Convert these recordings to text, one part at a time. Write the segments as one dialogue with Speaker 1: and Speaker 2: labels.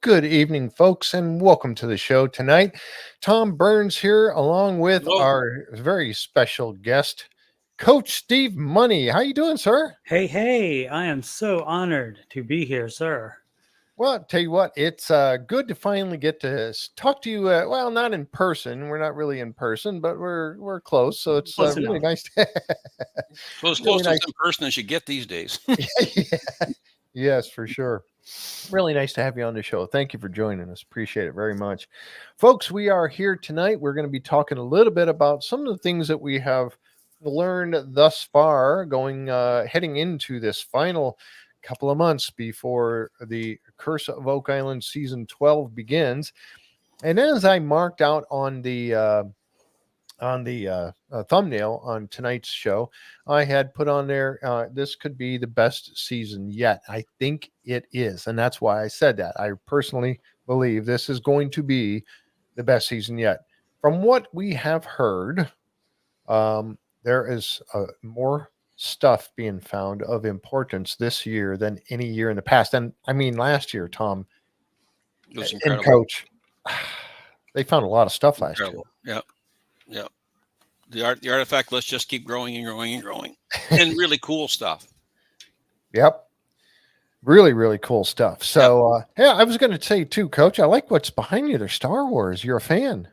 Speaker 1: Good evening, folks, and welcome to the show tonight. Tom Burns here, along with
Speaker 2: Hello.
Speaker 1: our very special guest, Coach Steve Money. How you doing, sir?
Speaker 3: Hey, I am so honored to be here, sir.
Speaker 1: Well, I'll tell you what, it's good to finally get to talk to you. Well, not in person. We're not really in person, but we're close. So it's
Speaker 3: Close
Speaker 1: really
Speaker 3: enough.
Speaker 1: nice.
Speaker 2: So as
Speaker 1: Really
Speaker 2: close
Speaker 1: nice.
Speaker 2: as in person as you get these days.
Speaker 1: Yeah. Yes, for sure. Really nice to have you on the show. Thank you for joining us. Appreciate it very much. Folks, we are here tonight. We're going to be talking a little bit about some of the things that we have learned thus far heading into this final couple of months before the Curse of Oak Island season 12 begins. And as I marked out on the thumbnail on tonight's show, I had put on there, this could be the best season yet. I think it is. And that's why I said that. I personally believe this is going to be the best season yet. From what we have heard, there is more stuff being found of importance this year than any year in the past. And I mean, last year, Tom
Speaker 2: It was
Speaker 1: and
Speaker 2: incredible.
Speaker 1: Coach, they found a lot of stuff last year.
Speaker 2: Incredible. Yeah. Yeah. The artifact list just keep growing and growing and growing. And really cool stuff.
Speaker 1: Yep. Really, really cool stuff. So, yeah, I was going to say too, Coach, I like what's behind you. They're Star Wars. You're a fan.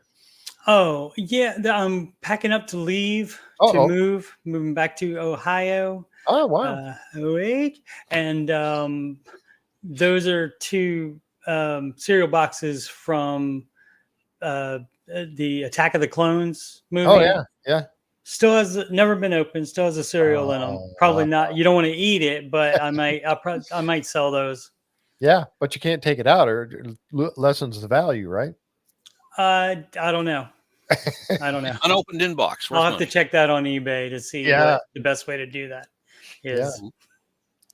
Speaker 3: Oh, yeah, I'm packing up to leave to moving back to Ohio.
Speaker 1: Oh, wow.
Speaker 3: 08. And those are two cereal boxes from the Attack of the Clones movie.
Speaker 1: Oh, yeah. Yeah.
Speaker 3: Still has never been opened. Still has a cereal in them. Probably not. You don't want to eat it, but I might sell those.
Speaker 1: Yeah, but you can't take it out or it lessens the value, right?
Speaker 3: I don't know. I don't know.
Speaker 2: Unopened inbox.
Speaker 3: I'll have to check that on eBay to see what the best way to do that is.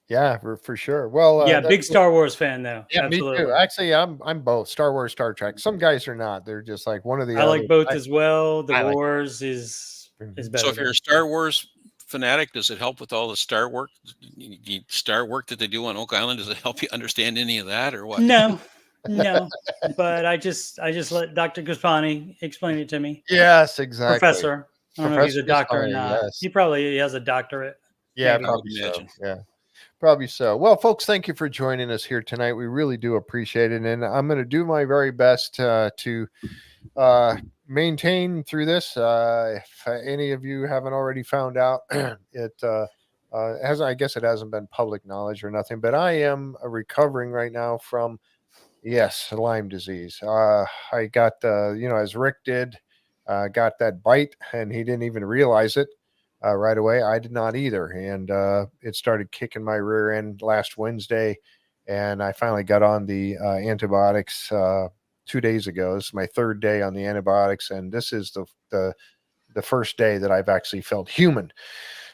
Speaker 1: Yeah, for sure. Well,
Speaker 3: yeah, big Star Wars fan though.
Speaker 1: Yeah,
Speaker 3: absolutely.
Speaker 1: me too. Actually, I'm both Star Wars, Star Trek. Some guys are not. They're just like one of the
Speaker 3: I
Speaker 1: other.
Speaker 3: like both as well. The Wars is better.
Speaker 2: So if you're a Star Wars fanatic, does it help with all the Star work that they do on Oak Island? Does it help you understand any of that or what?
Speaker 3: No. But I just let Dr. Guspani explain it to me.
Speaker 1: Yes, exactly.
Speaker 3: Professor. I don't know if he's a doctor or not.
Speaker 1: Yes.
Speaker 3: He probably has a doctorate.
Speaker 1: Yeah,
Speaker 3: maybe.
Speaker 1: probably so. Yeah. Probably so. Well, folks, thank you for joining us here tonight. We really do appreciate it. And I'm going to do my very best to maintain through this. If any of you haven't already found out, I guess it hasn't been public knowledge or nothing, but I am recovering right now from, Lyme disease. I got, as Rick did, got that bite and he didn't even realize it. Right away. I did not either. And it started kicking my rear end last Wednesday. And I finally got on the antibiotics 2 days ago. This is my third day on the antibiotics. And this is the first day that I've actually felt human.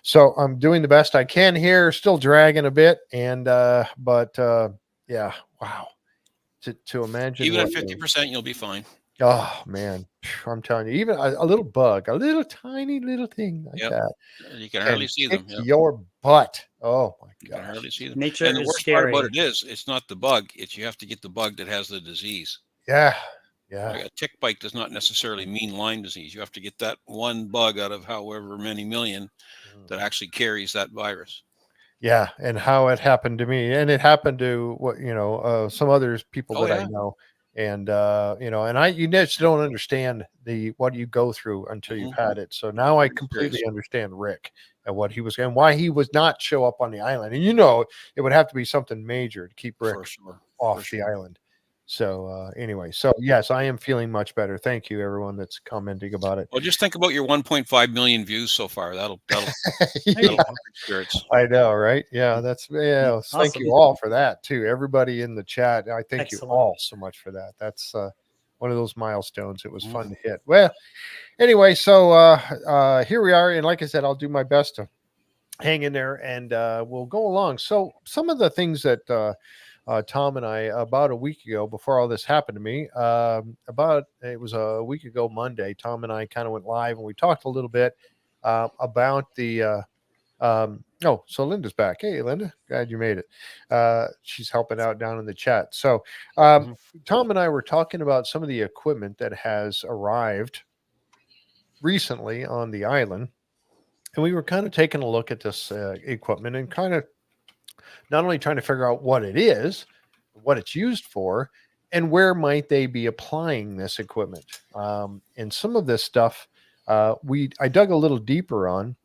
Speaker 1: So I'm doing the best I can here, still dragging a bit. And, but wow. To imagine.
Speaker 2: Even at 50%, you'll be fine.
Speaker 1: Oh man, I'm telling you, even a little bug, a little tiny little thing like that,
Speaker 2: you can hardly see them.
Speaker 1: Your butt. Oh my god,
Speaker 2: you can hardly see them.
Speaker 3: Nature
Speaker 2: and the
Speaker 3: is
Speaker 2: worst
Speaker 3: scary.
Speaker 2: part about it is, it's not the bug; it's you have to get the bug that has the disease.
Speaker 1: Yeah.
Speaker 2: Like a tick bite does not necessarily mean Lyme disease. You have to get that one bug out of however many million that actually carries that virus.
Speaker 1: Yeah, and how it happened to me, and it happened to some other people that I know. And you just don't understand what you go through until you've had it. So now I completely understand Rick and what he was and why he would not show up on the island. And it would have to be something major to keep Rick off the island. So anyway, yes, I am feeling much better. Thank you, everyone that's commenting about it.
Speaker 2: Well, just think about your 1.5 million views so far. That'll spirits.
Speaker 1: I know, right? Yeah, that's awesome. Thank you all for that too. Everybody in the chat, I thank you all so much for that. That's one of those milestones. It was fun to hit. Well, anyway, so here we are, and like I said, I'll do my best to hang in there, and we'll go along. So some of the things that Tom and I, about a week ago, before all this happened to me, it was a week ago Monday, Tom and I kind of went live and we talked a little bit about the Oh, so Linda's back. Hey, Linda, glad you made it. She's helping out down in the chat. So,
Speaker 2: Mhm.
Speaker 1: Tom and I were talking about some of the equipment that has arrived recently on the island, and we were kind of taking a look at this equipment and kind of not only trying to figure out what it is, what it's used for, and where might they be applying this equipment. And some of this stuff I dug a little deeper on,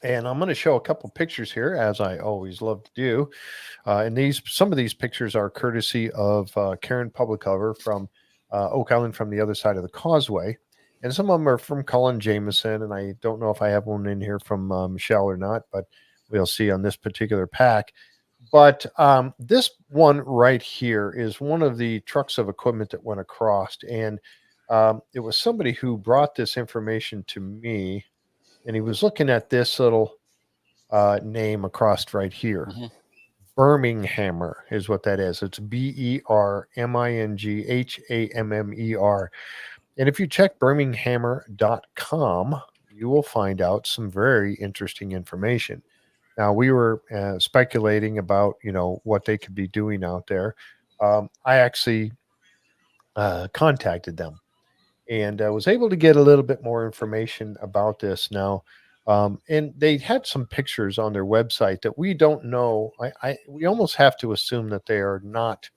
Speaker 1: and I'm going to show a couple pictures here, as I always love to do. And some of these pictures are courtesy of Karen Publicover from Oak Island, from the other side of the causeway. And some of them are from Colin Jameson. And I don't know if I have one in here from Michelle or not, but we'll see on this particular pack. But this one right here is one of the trucks of equipment that went across. And it was somebody who brought this information to me. And he was looking at this little name across right here.
Speaker 2: Mhm.
Speaker 1: Birminghammer is what that is. It's BERMINGHAMMER. And if you check birminghammer.com, you will find out some very interesting information. Now, we were speculating about, what they could be doing out there. I actually contacted them and was able to get a little bit more information about this now. And they had some pictures on their website that we don't know. We almost have to assume that they are not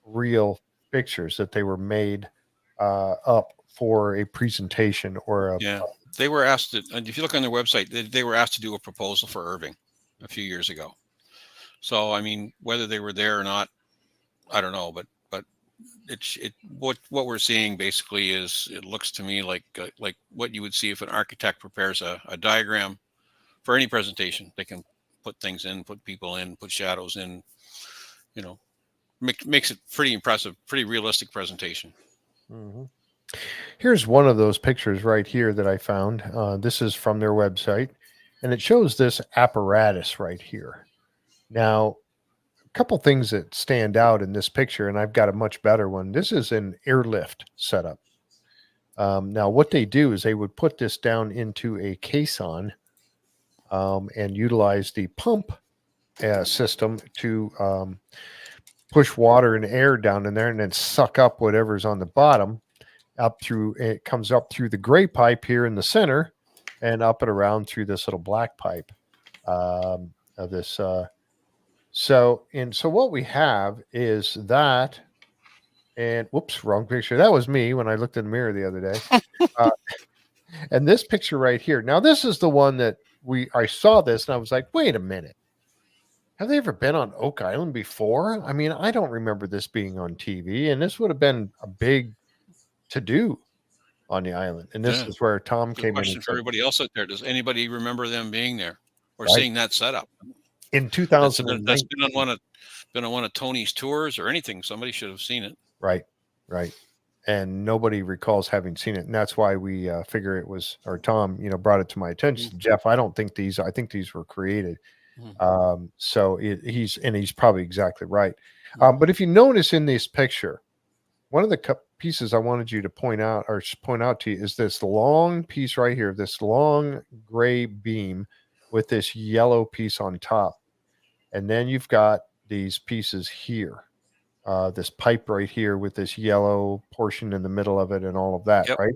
Speaker 1: real pictures, that they were made up for a presentation or
Speaker 2: Yeah, they were asked to, and if you look on their website, they were asked to do a proposal for Irving a few years ago. So, I mean, whether they were there or not, I don't know, but what we're seeing basically is, it looks to me like what you would see if an architect prepares a diagram for any presentation. They can put things in, put people in, put shadows in, makes it pretty impressive, pretty realistic presentation.
Speaker 1: Mhm. Here's one of those pictures right here that I found. This is from their website, and it shows this apparatus right here. Now, a couple things that stand out in this picture, and I've got a much better one. This is an airlift setup. Now, what they do is they would put this down into a caisson and utilize the pump system to push water and air down in there and then suck up whatever's on the bottom it comes up through the gray pipe here in the center and up and around through this little black pipe of this. So what we have is that, and whoops, wrong picture. That was me when I looked in the mirror the other day. And this picture right here. Now, this is the one that I saw this and I was like, wait a minute. Have they ever been on Oak Island before? I mean, I don't remember this being on TV, and this would have been a big to do on the island. And this
Speaker 2: Yeah.
Speaker 1: is where Tom
Speaker 2: The
Speaker 1: came in
Speaker 2: question
Speaker 1: and
Speaker 2: for
Speaker 1: said,
Speaker 2: everybody else out there: does anybody remember them being there or
Speaker 1: right,
Speaker 2: seeing that setup?
Speaker 1: in
Speaker 2: That's
Speaker 1: 2019.
Speaker 2: been on one of Tony's tours or anything. Somebody should have seen it.
Speaker 1: Right, right. And nobody recalls having seen it. And that's why we figure it was, or Tom, brought it to my attention. Jeff, I think these were created.
Speaker 2: Mhm.
Speaker 1: So he's probably exactly right. But if you notice in this picture, one of the pieces I wanted you to point out to you is this long piece right here, this long gray beam with this yellow piece on top. And then you've got these pieces here, this pipe right here with this yellow portion in the middle of it and all of that,
Speaker 2: Yep.
Speaker 1: right?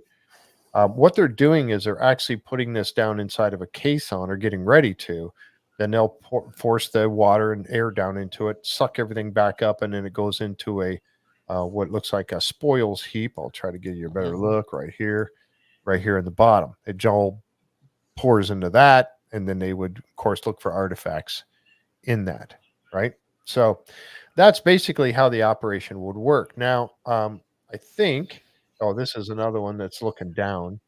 Speaker 1: What they're doing is they're actually putting this down inside of a caisson or getting ready to. Then they'll force the water and air down into it, suck everything back up, and then it goes into a what looks like a spoils heap. I'll try to give you a better look right here in the bottom. It all pours into that, and then they would, of course, look for artifacts in that, right? So that's basically how the operation would work. Now, I think, this is another one that's looking down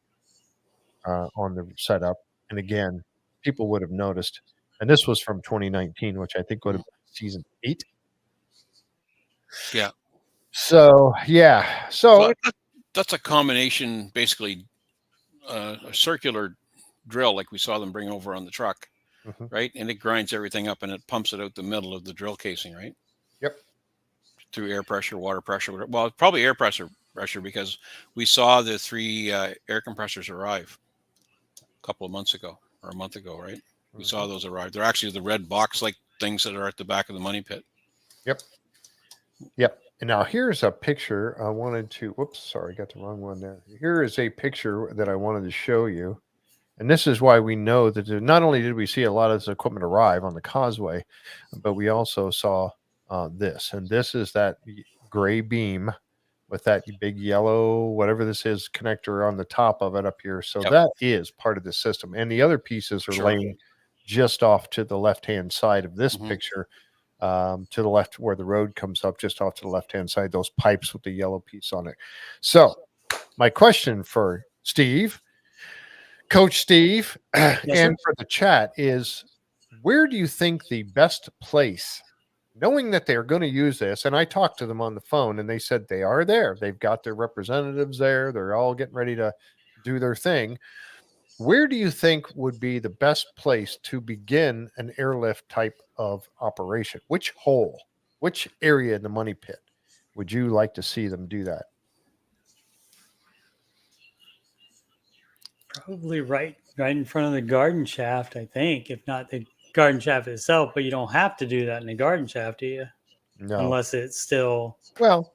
Speaker 1: on the setup. And again, people would have noticed. And this was from 2019, which I think would have been season 8.
Speaker 2: Yeah.
Speaker 1: So, yeah. So,
Speaker 2: That's a combination, basically, a circular drill like we saw them bring over on the truck, right? And it grinds everything up and it pumps it out the middle of the drill casing, right?
Speaker 1: Yep.
Speaker 2: Through air pressure, water pressure. Well, probably air pressure because we saw the 3 air compressors arrive a couple of months ago or a month ago, right? We saw those arrive. They're actually the red box-like things that are at the back of the money pit.
Speaker 1: Yep. Yep. And now here's a picture I wanted to. Whoops, sorry, got the wrong one there. Here is a picture that I wanted to show you. And this is why we know that not only did we see a lot of this equipment arrive on the causeway, but we also saw this. And this is that gray beam with that big yellow, whatever this is, connector on the top of it up here. So
Speaker 2: Yep.
Speaker 1: that is part of the system. And the other pieces are
Speaker 2: Sure.
Speaker 1: laying just off to the left-hand side of this
Speaker 2: Mhm.
Speaker 1: picture, to the left where the road comes up, just off to the left-hand side, those pipes with the yellow piece on it. So my question for Steve, Coach Steve,
Speaker 3: Yes,
Speaker 1: and
Speaker 3: sir.
Speaker 1: for the chat is, where do you think the best place, knowing that they're going to use this, and I talked to them on the phone and they said they are there. They've got their representatives there. They're all getting ready to do their thing. Where do you think would be the best place to begin an airlift type of operation? Which hole, which area in the money pit would you like to see them do that?
Speaker 3: Probably right in front of the garden shaft, I think. If not the garden shaft itself, but you don't have to do that in the garden shaft, do you?
Speaker 1: No.
Speaker 3: Unless it's still.
Speaker 1: Well,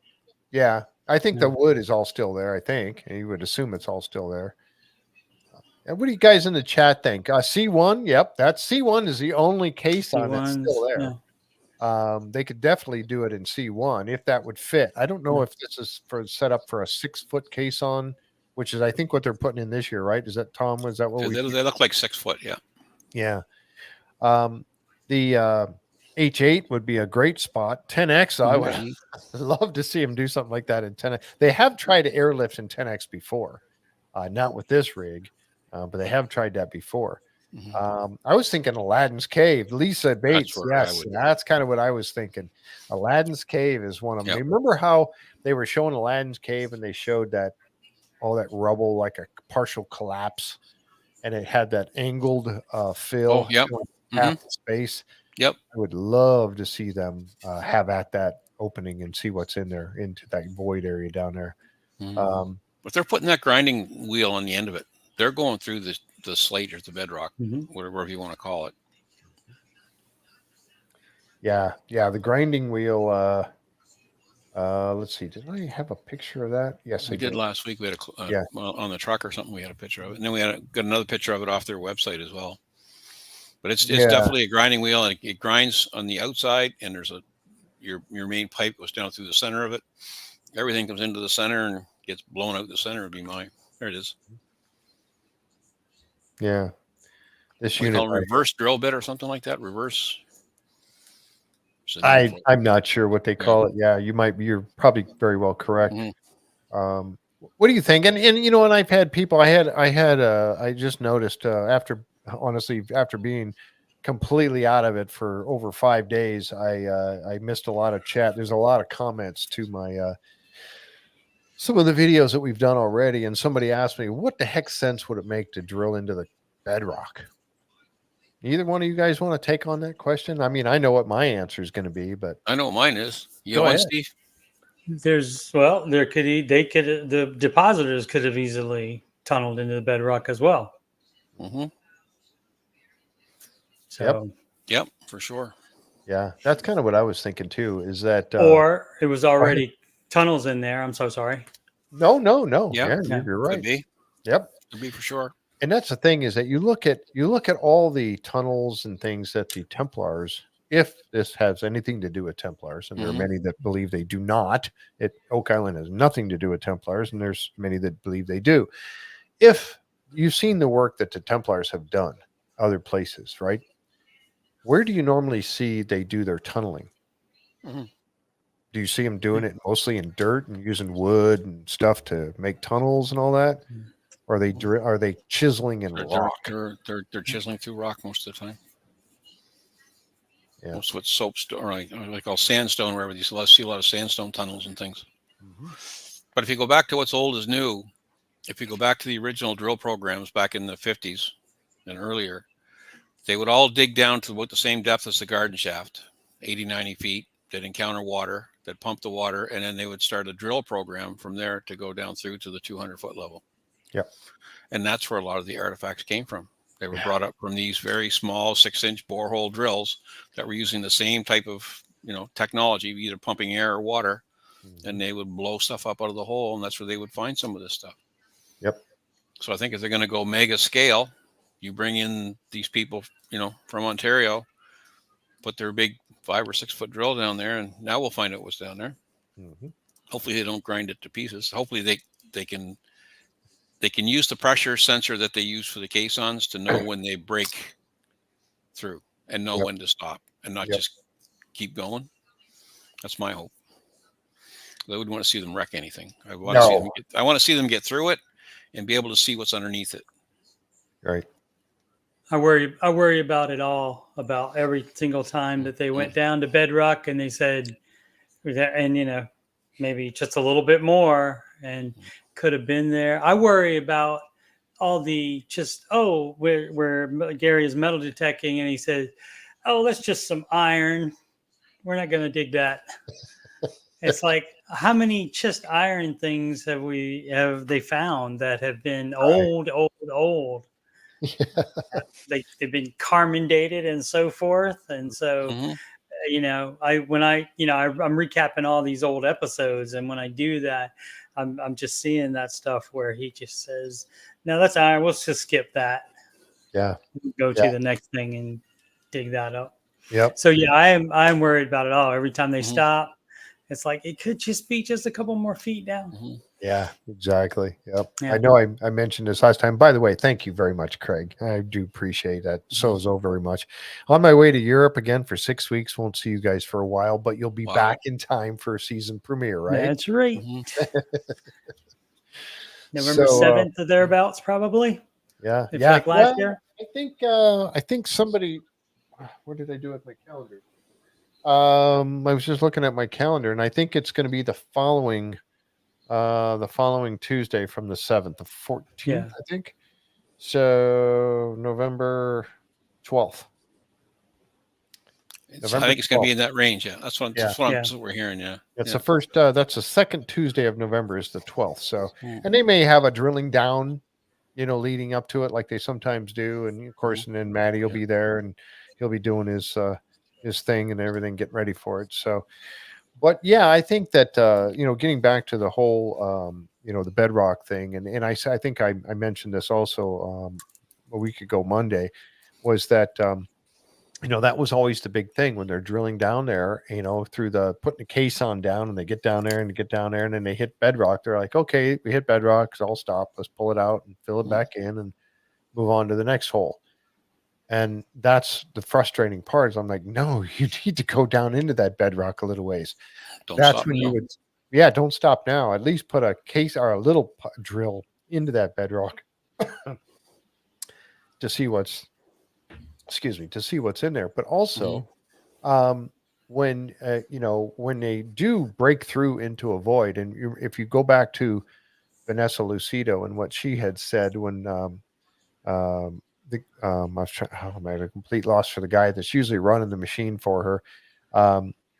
Speaker 1: yeah. I think the
Speaker 3: No.
Speaker 1: wood is all still there, I think. And you would assume it's all still there. And what do you guys in the chat think? C1, yep, that C1 is the only case on that's still there.
Speaker 3: Yeah.
Speaker 1: They could definitely do it in C1 if that would fit. I don't know
Speaker 3: Yeah.
Speaker 1: if this is for set up for a 6-foot case on, which is I think what they're putting in this year, right? Is that Tom? Was that what we?
Speaker 2: They look like 6 foot. Yeah.
Speaker 1: Yeah. The H8 would be a great spot. 10X, I would love to see them do something like that in 10X. They have tried to airlift in 10X before, not with this rig, but they have tried that before.
Speaker 2: Mhm.
Speaker 1: I was thinking Aladdin's Cave. Lisa Bates,
Speaker 2: where I
Speaker 1: yes,
Speaker 2: would-
Speaker 1: that's kind of what I was thinking. Aladdin's Cave is one of them.
Speaker 2: Yep.
Speaker 1: Remember how they were showing Aladdin's Cave and they showed that all that rubble like a partial collapse, and it had that angled fill,
Speaker 2: Oh, yep.
Speaker 1: half the space.
Speaker 2: Yep.
Speaker 1: I would love to see them have at that opening and see what's in there into that void area down there.
Speaker 2: Mhm. But they're putting that grinding wheel on the end of it. They're going through the slate or the bedrock, whatever you want to call it.
Speaker 1: Yeah. The grinding wheel. Let's see. Did I have a picture of that? Yes,
Speaker 2: We
Speaker 1: I
Speaker 2: did last week. We had well, on the truck or something. We had a picture of it, and then we got another picture of it off their website as well. But it's definitely a grinding wheel, and it grinds on the outside. And there's your main pipe goes down through the center of it. Everything comes into the center and gets blown out the center. There it is.
Speaker 1: Yeah. This
Speaker 2: We
Speaker 1: unit
Speaker 2: call it reverse drill bit or something like that. Reverse.
Speaker 1: I'm not sure what they call it. Yeah, you're probably very well correct. What do you think? And and I've had people. I just noticed after being completely out of it for over 5 days, I missed a lot of chat. There's a lot of comments to my some of the videos that we've done already, and somebody asked me, what the heck sense would it make to drill into the bedrock? Either one of you guys want to take on that question? I mean, I know what my answer is going to be, but
Speaker 2: I know what mine is. You
Speaker 1: Go
Speaker 2: know,
Speaker 1: ahead.
Speaker 2: Steve?
Speaker 3: The depositors could have easily tunneled into the bedrock as well.
Speaker 2: Mm-hmm.
Speaker 3: So,
Speaker 2: Yep, for sure.
Speaker 1: yeah, that's kind of what I was thinking too. Is that
Speaker 3: or it was already tunnels in there. I'm so sorry.
Speaker 1: No.
Speaker 2: Yep.
Speaker 1: Yeah, you're right.
Speaker 2: Could be.
Speaker 1: Yep.
Speaker 2: Could be for sure.
Speaker 1: And that's the thing, is that you look at all the tunnels and things that the Templars, if this has anything to do with Templars, and there are many that believe they do not. Oak Island has nothing to do with Templars, and there's many that believe they do. If you've seen the work that the Templars have done other places, right? Where do you normally see they do their tunneling?
Speaker 2: Mhm.
Speaker 1: Do you see them doing it mostly in dirt and using wood and stuff to make tunnels and all that? Or are they chiseling in rock?
Speaker 2: They're chiseling through rock most of the time.
Speaker 1: Yeah.
Speaker 2: Most of it's soapstone, or like all sandstone, wherever you see a lot of sandstone tunnels and things. But if you go back to what's old is new, if you go back to the original drill programs back in the 50s and earlier, they would all dig down to about the same depth as the garden shaft, 80, 90 feet. They'd encounter water, they'd pump the water, and then they would start a drill program from there to go down through to the 200-foot level.
Speaker 1: Yep.
Speaker 2: And that's where a lot of the artifacts came from. They were brought up from these very small 6-inch borehole drills that were using the same type of, technology, either pumping air or water, and they would blow stuff up out of the hole, and that's where they would find some of this stuff.
Speaker 1: Yep.
Speaker 2: So I think if they're going to go mega scale, you bring in these people, from Ontario, put their big 5 or 6 foot drill down there, and now we'll find out what's down there.
Speaker 1: Mm-hmm.
Speaker 2: Hopefully they don't grind it to pieces. Hopefully they can use the pressure sensor that they use for the caissons to know when they break through and know when to stop and not just keep going. That's my hope. I wouldn't want to see them wreck anything. I want to see them get through it and be able to see what's underneath it.
Speaker 1: Right.
Speaker 3: I worry about it all, about every single time that they went down to Bedrock and they said, and maybe just a little bit more and could have been there. I worry about all the where Gary is metal detecting and he said, oh, that's just some iron. We're not going to dig that. It's like, how many just iron things have they found that have been old? They've been Carmen dated and so forth. And so, I'm recapping all these old episodes. And when I do that, I'm just seeing that stuff where he just says, no, that's iron. We'll just skip that.
Speaker 1: Yeah.
Speaker 3: Go to the next thing and dig that up.
Speaker 1: Yep.
Speaker 3: So I'm worried about it all. Every time they stop, it's like, it could just be just a couple more feet down.
Speaker 1: Yeah, exactly. Yep.
Speaker 3: Yeah.
Speaker 1: I know I mentioned this last time. By the way, thank you very much, Craig. I do appreciate that so very much. On my way to Europe again for 6 weeks. Won't see you guys for a while, but you'll be back in time for a season premiere, right?
Speaker 3: That's right. November 7th or thereabouts, probably.
Speaker 1: Yeah.
Speaker 3: Like last year.
Speaker 1: I think somebody, what did I do with my calendar? I was just looking at my calendar, and I think it's going to be the following Tuesday from the 7th, the 14th, I think. So November 12th.
Speaker 2: I think it's going to be in that range. Yeah, that's what we're hearing. Yeah,
Speaker 1: it's the first. That's the second Tuesday of November is the 12th. So, and they may have a drilling down, leading up to it, like they sometimes do. And of course, and then Matty will be there, and he'll be doing his thing and everything, getting ready for it. So, but yeah, I think that getting back to the whole the Bedrock thing, and I think I mentioned this also a week ago Monday, was that that was always the big thing when they're drilling down there, through putting the caisson down, and they get down there and then they hit Bedrock. They're like, okay, we hit Bedrock, so I'll stop. Let's pull it out and fill it back in and move on to the next hole. And that's the frustrating part is I'm like, no, you need to go down into that Bedrock a little ways. Don't stop now. At least put a case or a little drill into that Bedrock to see what's in there. But also, when they do break through into a void, and if you go back to Vanessa Lucido and what she had said when I had a complete loss for the guy that's usually running the machine for her.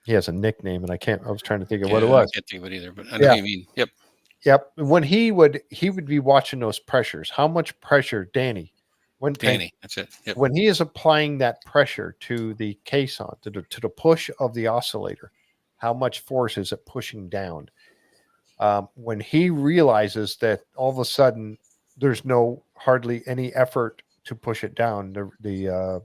Speaker 1: He has a nickname, and I was trying to think of what it was.
Speaker 2: I can't think of it either, but I know what you mean.
Speaker 1: Yep. When he would be watching those pressures, how much pressure, Danny?
Speaker 2: That's it. Yep.
Speaker 1: When he is applying that pressure to the caisson, to the push of the oscillator, how much force is it pushing down? When he realizes that all of a sudden there's hardly any effort to push it down, the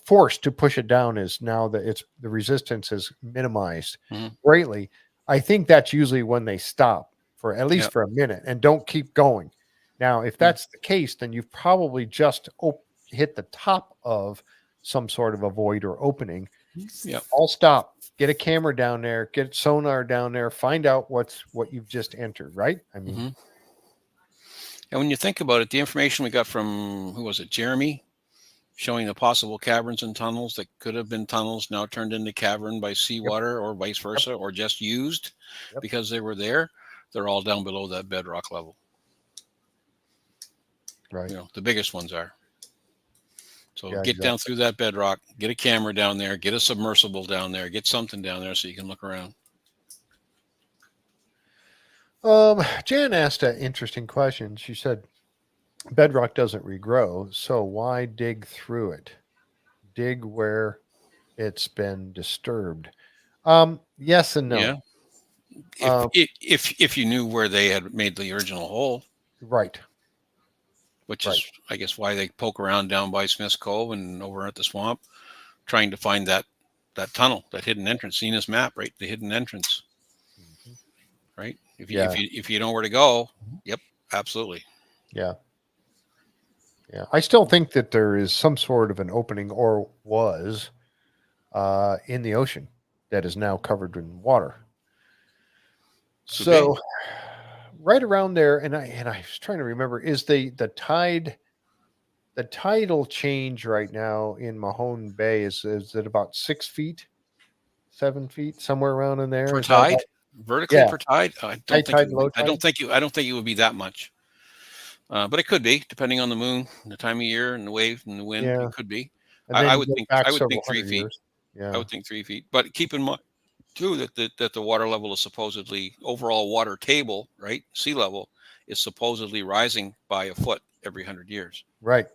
Speaker 1: force to push it down is now that the resistance is minimized greatly. I think that's usually when they stop for at least for a minute and don't keep going. Now, if that's the case, then you've probably just hit the top of some sort of a void or opening.
Speaker 2: Yep.
Speaker 1: I'll stop. Get a camera down there. Get sonar down there. Find out what you've just entered. Right? I mean,
Speaker 2: and when you think about it, the information we got from Jeremy, showing the possible caverns and tunnels that could have been tunnels now turned into cavern by seawater or vice versa, or just used because they were there. They're all down below that bedrock level.
Speaker 1: Right.
Speaker 2: The biggest ones are. So get down through that bedrock, get a camera down there, get a submersible down there, get something down there so you can look around.
Speaker 1: Jan asked an interesting question. She said, bedrock doesn't regrow. So why dig through it? Dig where it's been disturbed. Yes and
Speaker 2: Yeah.
Speaker 1: no.
Speaker 2: If
Speaker 1: Um,
Speaker 2: if you knew where they had made the original hole,
Speaker 1: right,
Speaker 2: which
Speaker 1: right.
Speaker 2: is I guess why they poke around down by Smith's Cove and over at the swamp, trying to find that tunnel, that hidden entrance. Zena's map, right? The hidden entrance,
Speaker 1: Mhm.
Speaker 2: right? If you
Speaker 1: Yeah,
Speaker 2: if you know where to go, yep, absolutely.
Speaker 1: yeah, yeah. I still think that there is some sort of an opening, or was, in the ocean that is now covered in water.
Speaker 2: Could be.
Speaker 1: So, right around there, and I was trying to remember, is the tidal change right now in Mahone Bay is it about 6 feet, 7 feet, somewhere around in there?
Speaker 2: For
Speaker 1: Is that about
Speaker 2: tide, vertically
Speaker 1: yeah,
Speaker 2: for tide, I
Speaker 1: high
Speaker 2: don't think it
Speaker 1: tide,
Speaker 2: would be.
Speaker 1: low tide?
Speaker 2: I don't think it would be that much. But it could be, depending on the moon, the time of year, and the wave and the wind.
Speaker 1: Yeah,
Speaker 2: It could be.
Speaker 1: and then
Speaker 2: I
Speaker 1: you
Speaker 2: would
Speaker 1: go
Speaker 2: think.
Speaker 1: back
Speaker 2: I would
Speaker 1: several
Speaker 2: think three
Speaker 1: hundred
Speaker 2: feet.
Speaker 1: years.
Speaker 2: I
Speaker 1: Yeah,
Speaker 2: would think 3 feet. But keep in mind too that the water level is supposedly overall water table, right? Sea level is supposedly rising by a foot every 100 years,
Speaker 1: right,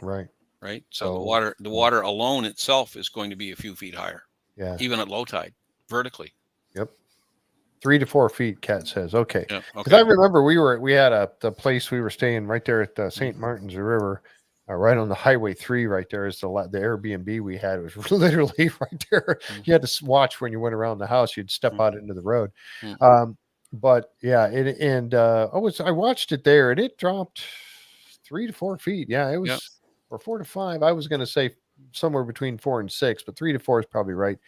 Speaker 1: right.
Speaker 2: right? So
Speaker 1: So,
Speaker 2: the water alone itself is going to be a few feet higher,
Speaker 1: yeah,
Speaker 2: even at low tide, vertically.
Speaker 1: yep. 3 to 4 feet, Cat says. Okay,
Speaker 2: Yeah.
Speaker 1: because I
Speaker 2: Okay.
Speaker 1: remember we had the place we were staying right there at the
Speaker 2: Mhm.
Speaker 1: St. Martin's River, right on the Highway 3. Right there is the Airbnb we had. It was literally right there.
Speaker 2: Mhm.
Speaker 1: You had to watch when you went around the house. You'd step out into the road.
Speaker 2: Mhm.
Speaker 1: But yeah, I watched it there, and it dropped 3 to 4 feet. Yeah, it
Speaker 2: Yep.
Speaker 1: was, or 4 to 5. I was going to say somewhere between 4 and 6, but 3 to 4 is probably right.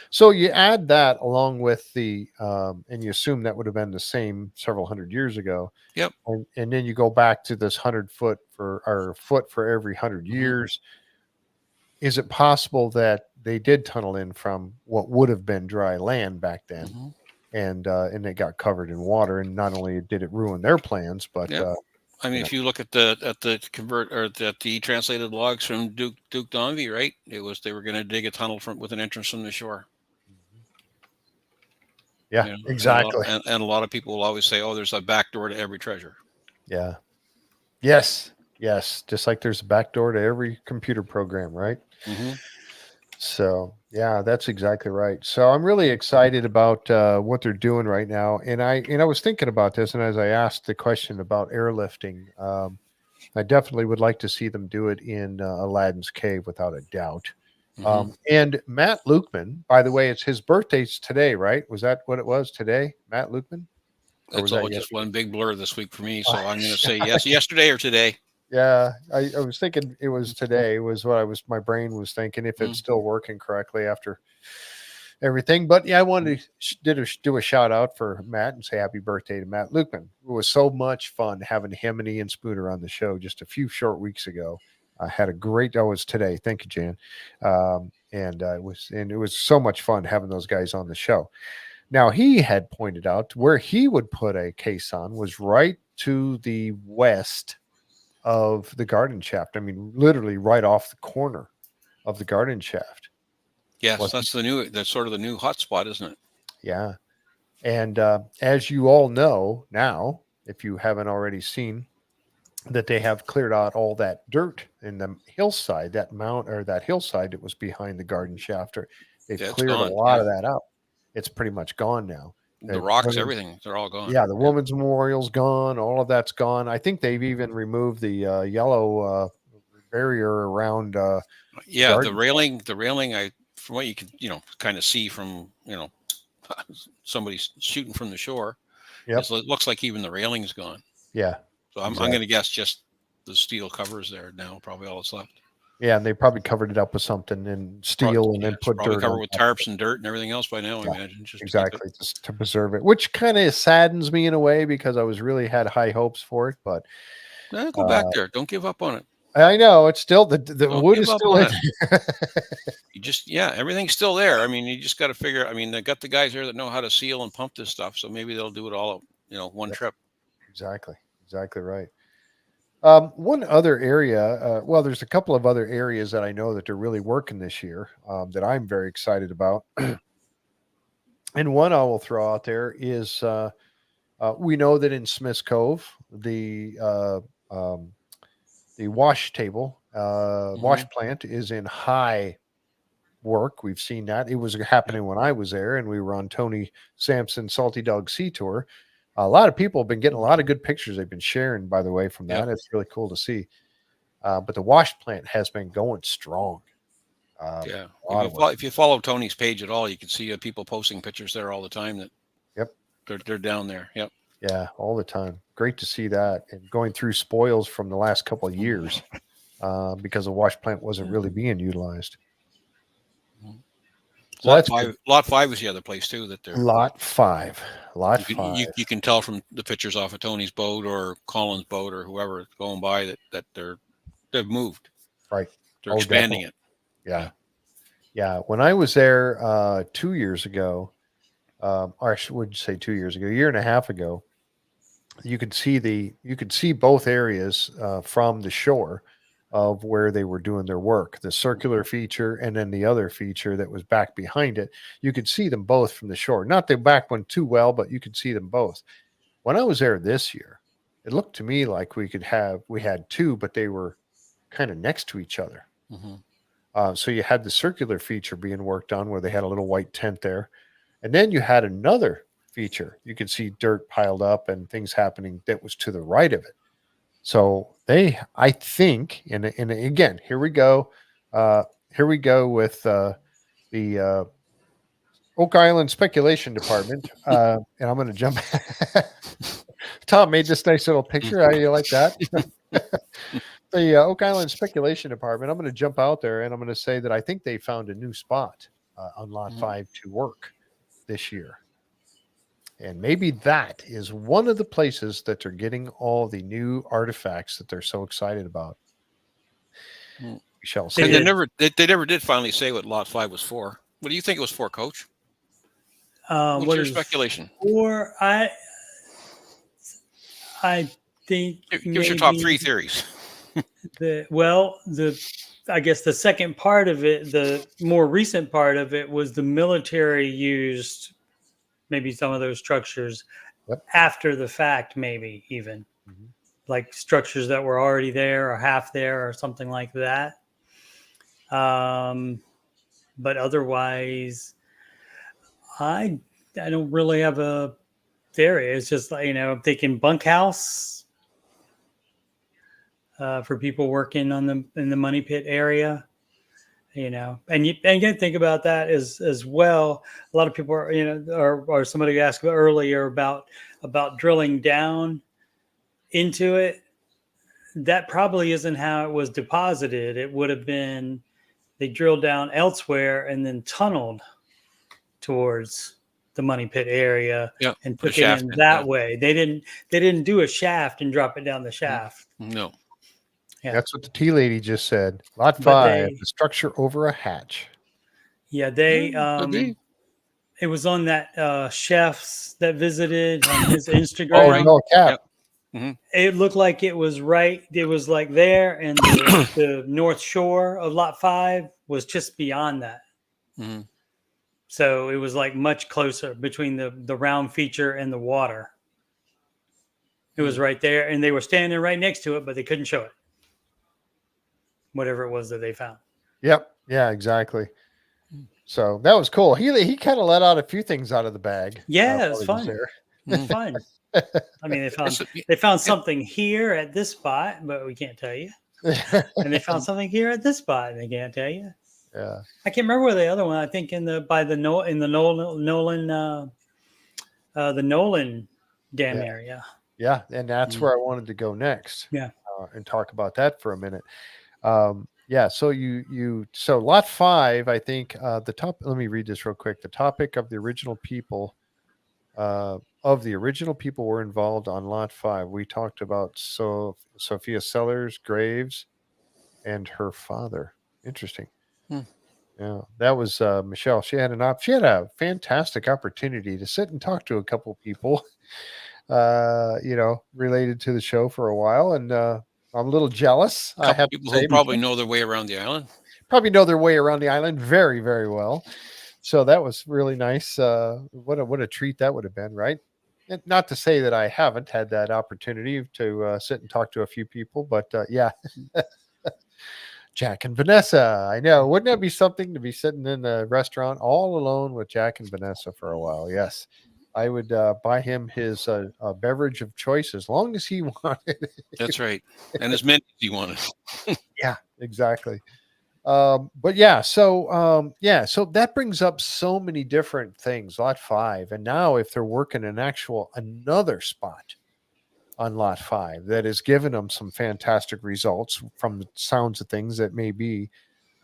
Speaker 1: So you add that along with and you assume that would have been the same several hundred years ago,
Speaker 2: Yep.
Speaker 1: and then you go back to this 100 foot or foot for every 100
Speaker 2: Hmm.
Speaker 1: years. Is it possible that they did tunnel in from what would have been dry land back then,
Speaker 2: Hmm.
Speaker 1: and it got covered in water, and not only did it ruin their plans, but
Speaker 2: Yep. I mean,
Speaker 1: you know,
Speaker 2: if you look at the convert or at the translated logs from Duke Donvie, right? It was they were going to dig a tunnel from with an entrance from the shore.
Speaker 1: yeah,
Speaker 2: You know,
Speaker 1: exactly,
Speaker 2: and a lot of people will always say, "Oh, there's a back door to every treasure."
Speaker 1: yeah, yes, yes, just like there's a back door to every computer program, right?
Speaker 2: Hmm.
Speaker 1: So yeah, that's exactly right. So I'm really excited about what they're doing right now, and I was thinking about this, and as I asked the question about airlifting, I definitely would like to see them do it in Aladdin's Cave without a doubt.
Speaker 2: Hmm.
Speaker 1: And Matt Lukeman, by the way, it's his birthday's today, right? Was that what it was today, Matt Lukeman, or
Speaker 2: It's
Speaker 1: was that
Speaker 2: all just
Speaker 1: yesterday?
Speaker 2: one big blur this week for me. So I'm going to say yes, yesterday or today.
Speaker 1: Yeah, I was thinking it was today. Was what my brain was thinking, if it's
Speaker 2: Mm-hmm.
Speaker 1: still working correctly after everything. But yeah, I wanted to do a shout out for Matt and say happy birthday to Matt Lukeman. It was so much fun having him and Ian Spooner on the show just a few short weeks ago. I had a great. Oh, it was today. Thank you, Jan. And it was so much fun having those guys on the show. Now he had pointed out where he would put a caisson was right to the west of the garden shaft. I mean, literally right off the corner of the garden shaft.
Speaker 2: Yes,
Speaker 1: Was
Speaker 2: that's sort of the new hotspot, isn't it?
Speaker 1: yeah. And as you all know now, if you haven't already seen, that they have cleared out all that dirt in the hillside, that mount or that hillside that was behind the garden shaft. They've
Speaker 2: Yeah, it's
Speaker 1: cleared a
Speaker 2: gone.
Speaker 1: lot
Speaker 2: Yeah,
Speaker 1: of that out. It's pretty much gone now.
Speaker 2: the
Speaker 1: That
Speaker 2: rocks,
Speaker 1: women,
Speaker 2: everything, they're all gone.
Speaker 1: yeah, the
Speaker 2: Yeah,
Speaker 1: women's memorial's gone. All of that's gone. I think they've even removed the yellow barrier around the
Speaker 2: yeah.
Speaker 1: garden.
Speaker 2: The railing. I from what you can kind of see from somebody shooting from the shore,
Speaker 1: Yep.
Speaker 2: it looks like even the railing's gone.
Speaker 1: Yeah.
Speaker 2: So I'm
Speaker 1: Exactly.
Speaker 2: going to guess just the steel covers there now. Probably all that's left.
Speaker 1: Yeah, and they probably covered it up with something and steel, and
Speaker 2: Yeah,
Speaker 1: then
Speaker 2: it's
Speaker 1: put
Speaker 2: probably
Speaker 1: dirt
Speaker 2: covered
Speaker 1: on
Speaker 2: with
Speaker 1: top of
Speaker 2: tarps
Speaker 1: it.
Speaker 2: and dirt and everything else by now. I
Speaker 1: Yeah,
Speaker 2: imagine just to keep it.
Speaker 1: exactly, just to preserve it, which kind of saddens me in a way because I was really had high hopes for it. But
Speaker 2: Go back there. Don't give up on it.
Speaker 1: I know it's still the
Speaker 2: Don't
Speaker 1: wood
Speaker 2: give
Speaker 1: is
Speaker 2: up
Speaker 1: still
Speaker 2: on
Speaker 1: in.
Speaker 2: it. You just everything's still there. I mean, you just got to figure. I mean, they got the guys there that know how to seal and pump this stuff, so maybe they'll do it all one
Speaker 1: Yep,
Speaker 2: trip.
Speaker 1: exactly right. One other area, well, there's a couple of other areas that I know that they're really working this year that I'm very excited about. And one I will throw out there is We know that in Smith's Cove, the wash table, wash plant is in high work. We've seen that. It was happening when I was there, and we were on Tony Sampson's Salty Dog Sea Tour. A lot of people have been getting a lot of good pictures they've been sharing, by the way, from that. It's really cool to see. But the wash plant has been going strong.
Speaker 2: Yeah. If you follow Tony's page at all, you can see people posting pictures there all the time that they're down there. Yep.
Speaker 1: Yeah, all the time. Great to see that, and going through spoils from the last couple of years because the wash plant wasn't really being utilized. So
Speaker 2: lot five is the other place too that they're
Speaker 1: lot five.
Speaker 2: You can tell from the pictures off of Tony's boat or Colin's boat or whoever going by that they've moved.
Speaker 1: Right.
Speaker 2: They're expanding it.
Speaker 1: Yeah. When I was there 2 years ago, or I would say 2 years ago, a year and a half ago, you could see both areas from the shore of where they were doing their work, the circular feature and then the other feature that was back behind it. You could see them both from the shore. Not the back one too well, but you could see them both. When I was there this year, it looked to me like we had two, but they were kind of next to each other. So you had the circular feature being worked on where they had a little white tent there. And then you had another feature. You could see dirt piled up and things happening that was to the right of it. So I think, and again, here we go with the Oak Island Speculation Department. And I'm going to jump. Tom made this nice little picture. How do you like that? The Oak Island Speculation Department. I'm going to jump out there and I'm going to say that I think they found a new spot on Lot 5 to work this year. And maybe that is one of the places that they're getting all the new artifacts that they're so excited about. We shall see.
Speaker 2: And they never did finally say what Lot 5 was for. What do you think it was for, Coach? What's your speculation?
Speaker 3: Or I think
Speaker 2: give us your top three theories.
Speaker 3: I guess the second part of it, the more recent part of it, was the military used maybe some of those structures after the fact, maybe even like structures that were already there or half there or something like that. But otherwise, I don't really have a theory. It's just like, I'm thinking bunkhouse for people working in the money pit area. And you can think about that as well. A lot of people are, or somebody asked earlier about drilling down into it. That probably isn't how it was deposited. It would have been they drilled down elsewhere and then tunneled towards the money pit area and took it in that way. They didn't do a shaft and drop it down the shaft.
Speaker 2: No.
Speaker 1: Yeah. That's what the tea lady just said. Lot 5, the structure over a hatch.
Speaker 3: Yeah, it was on that chef's that visited on his Instagram.
Speaker 1: No cap.
Speaker 3: It looked like it was right. It was like there, and the north shore of Lot 5 was just beyond that. So it was like much closer between the round feature and the water. It was right there, and they were standing right next to it, but they couldn't show it. Whatever it was that they found. Yep.
Speaker 1: Yeah, exactly. So that was cool. He kind of let out a few things out of the bag.
Speaker 3: Yeah, it's fun. It's fun. I mean, they found something here at this spot, but we can't tell you. And they found something here at this spot, and they can't tell you.
Speaker 1: Yeah.
Speaker 3: I can't remember where the other one. I think in the Nolan dam area.
Speaker 1: Yeah, and that's where I wanted to go next.
Speaker 3: Yeah.
Speaker 1: And talk about that for a minute. So Lot 5, I think let me read this real quick. The topic of the original people were involved on Lot 5. We talked about Sophia Sellers, Graves, and her father. Interesting. Yeah, that was Michelle. She had a fantastic opportunity to sit and talk to a couple people, related to the show for a while, and I'm a little jealous. I have
Speaker 2: people who probably know their way around the island.
Speaker 1: Probably know their way around the island very, very well. So that was really nice. What a treat that would have been, right? And not to say that I haven't had that opportunity to sit and talk to a few people, but yeah, Jack and Vanessa. I know. Wouldn't that be something to be sitting in a restaurant all alone with Jack and Vanessa for a while? Yes. I would buy him his beverage of choice as long as he wanted.
Speaker 2: That's right. And as many as you wanted.
Speaker 1: Yeah, exactly. But yeah, so that brings up so many different things. Lot 5, and now if they're working another spot on lot 5 that has given them some fantastic results from the sounds of things that may be,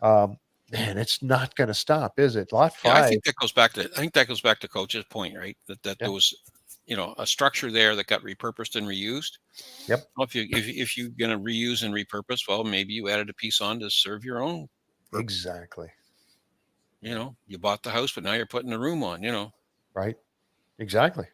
Speaker 1: man, it's not going to stop, is it? Lot
Speaker 2: Yeah, I
Speaker 1: 5.
Speaker 2: think that goes back to Coach's point, right? That
Speaker 1: Yeah.
Speaker 2: there was, a structure there that got repurposed and reused.
Speaker 1: Yep.
Speaker 2: Well, if you're going to reuse and repurpose, well, maybe you added a piece on to serve your own.
Speaker 1: Exactly.
Speaker 2: You bought the house, but now you're putting the room on.
Speaker 1: Right. Exactly.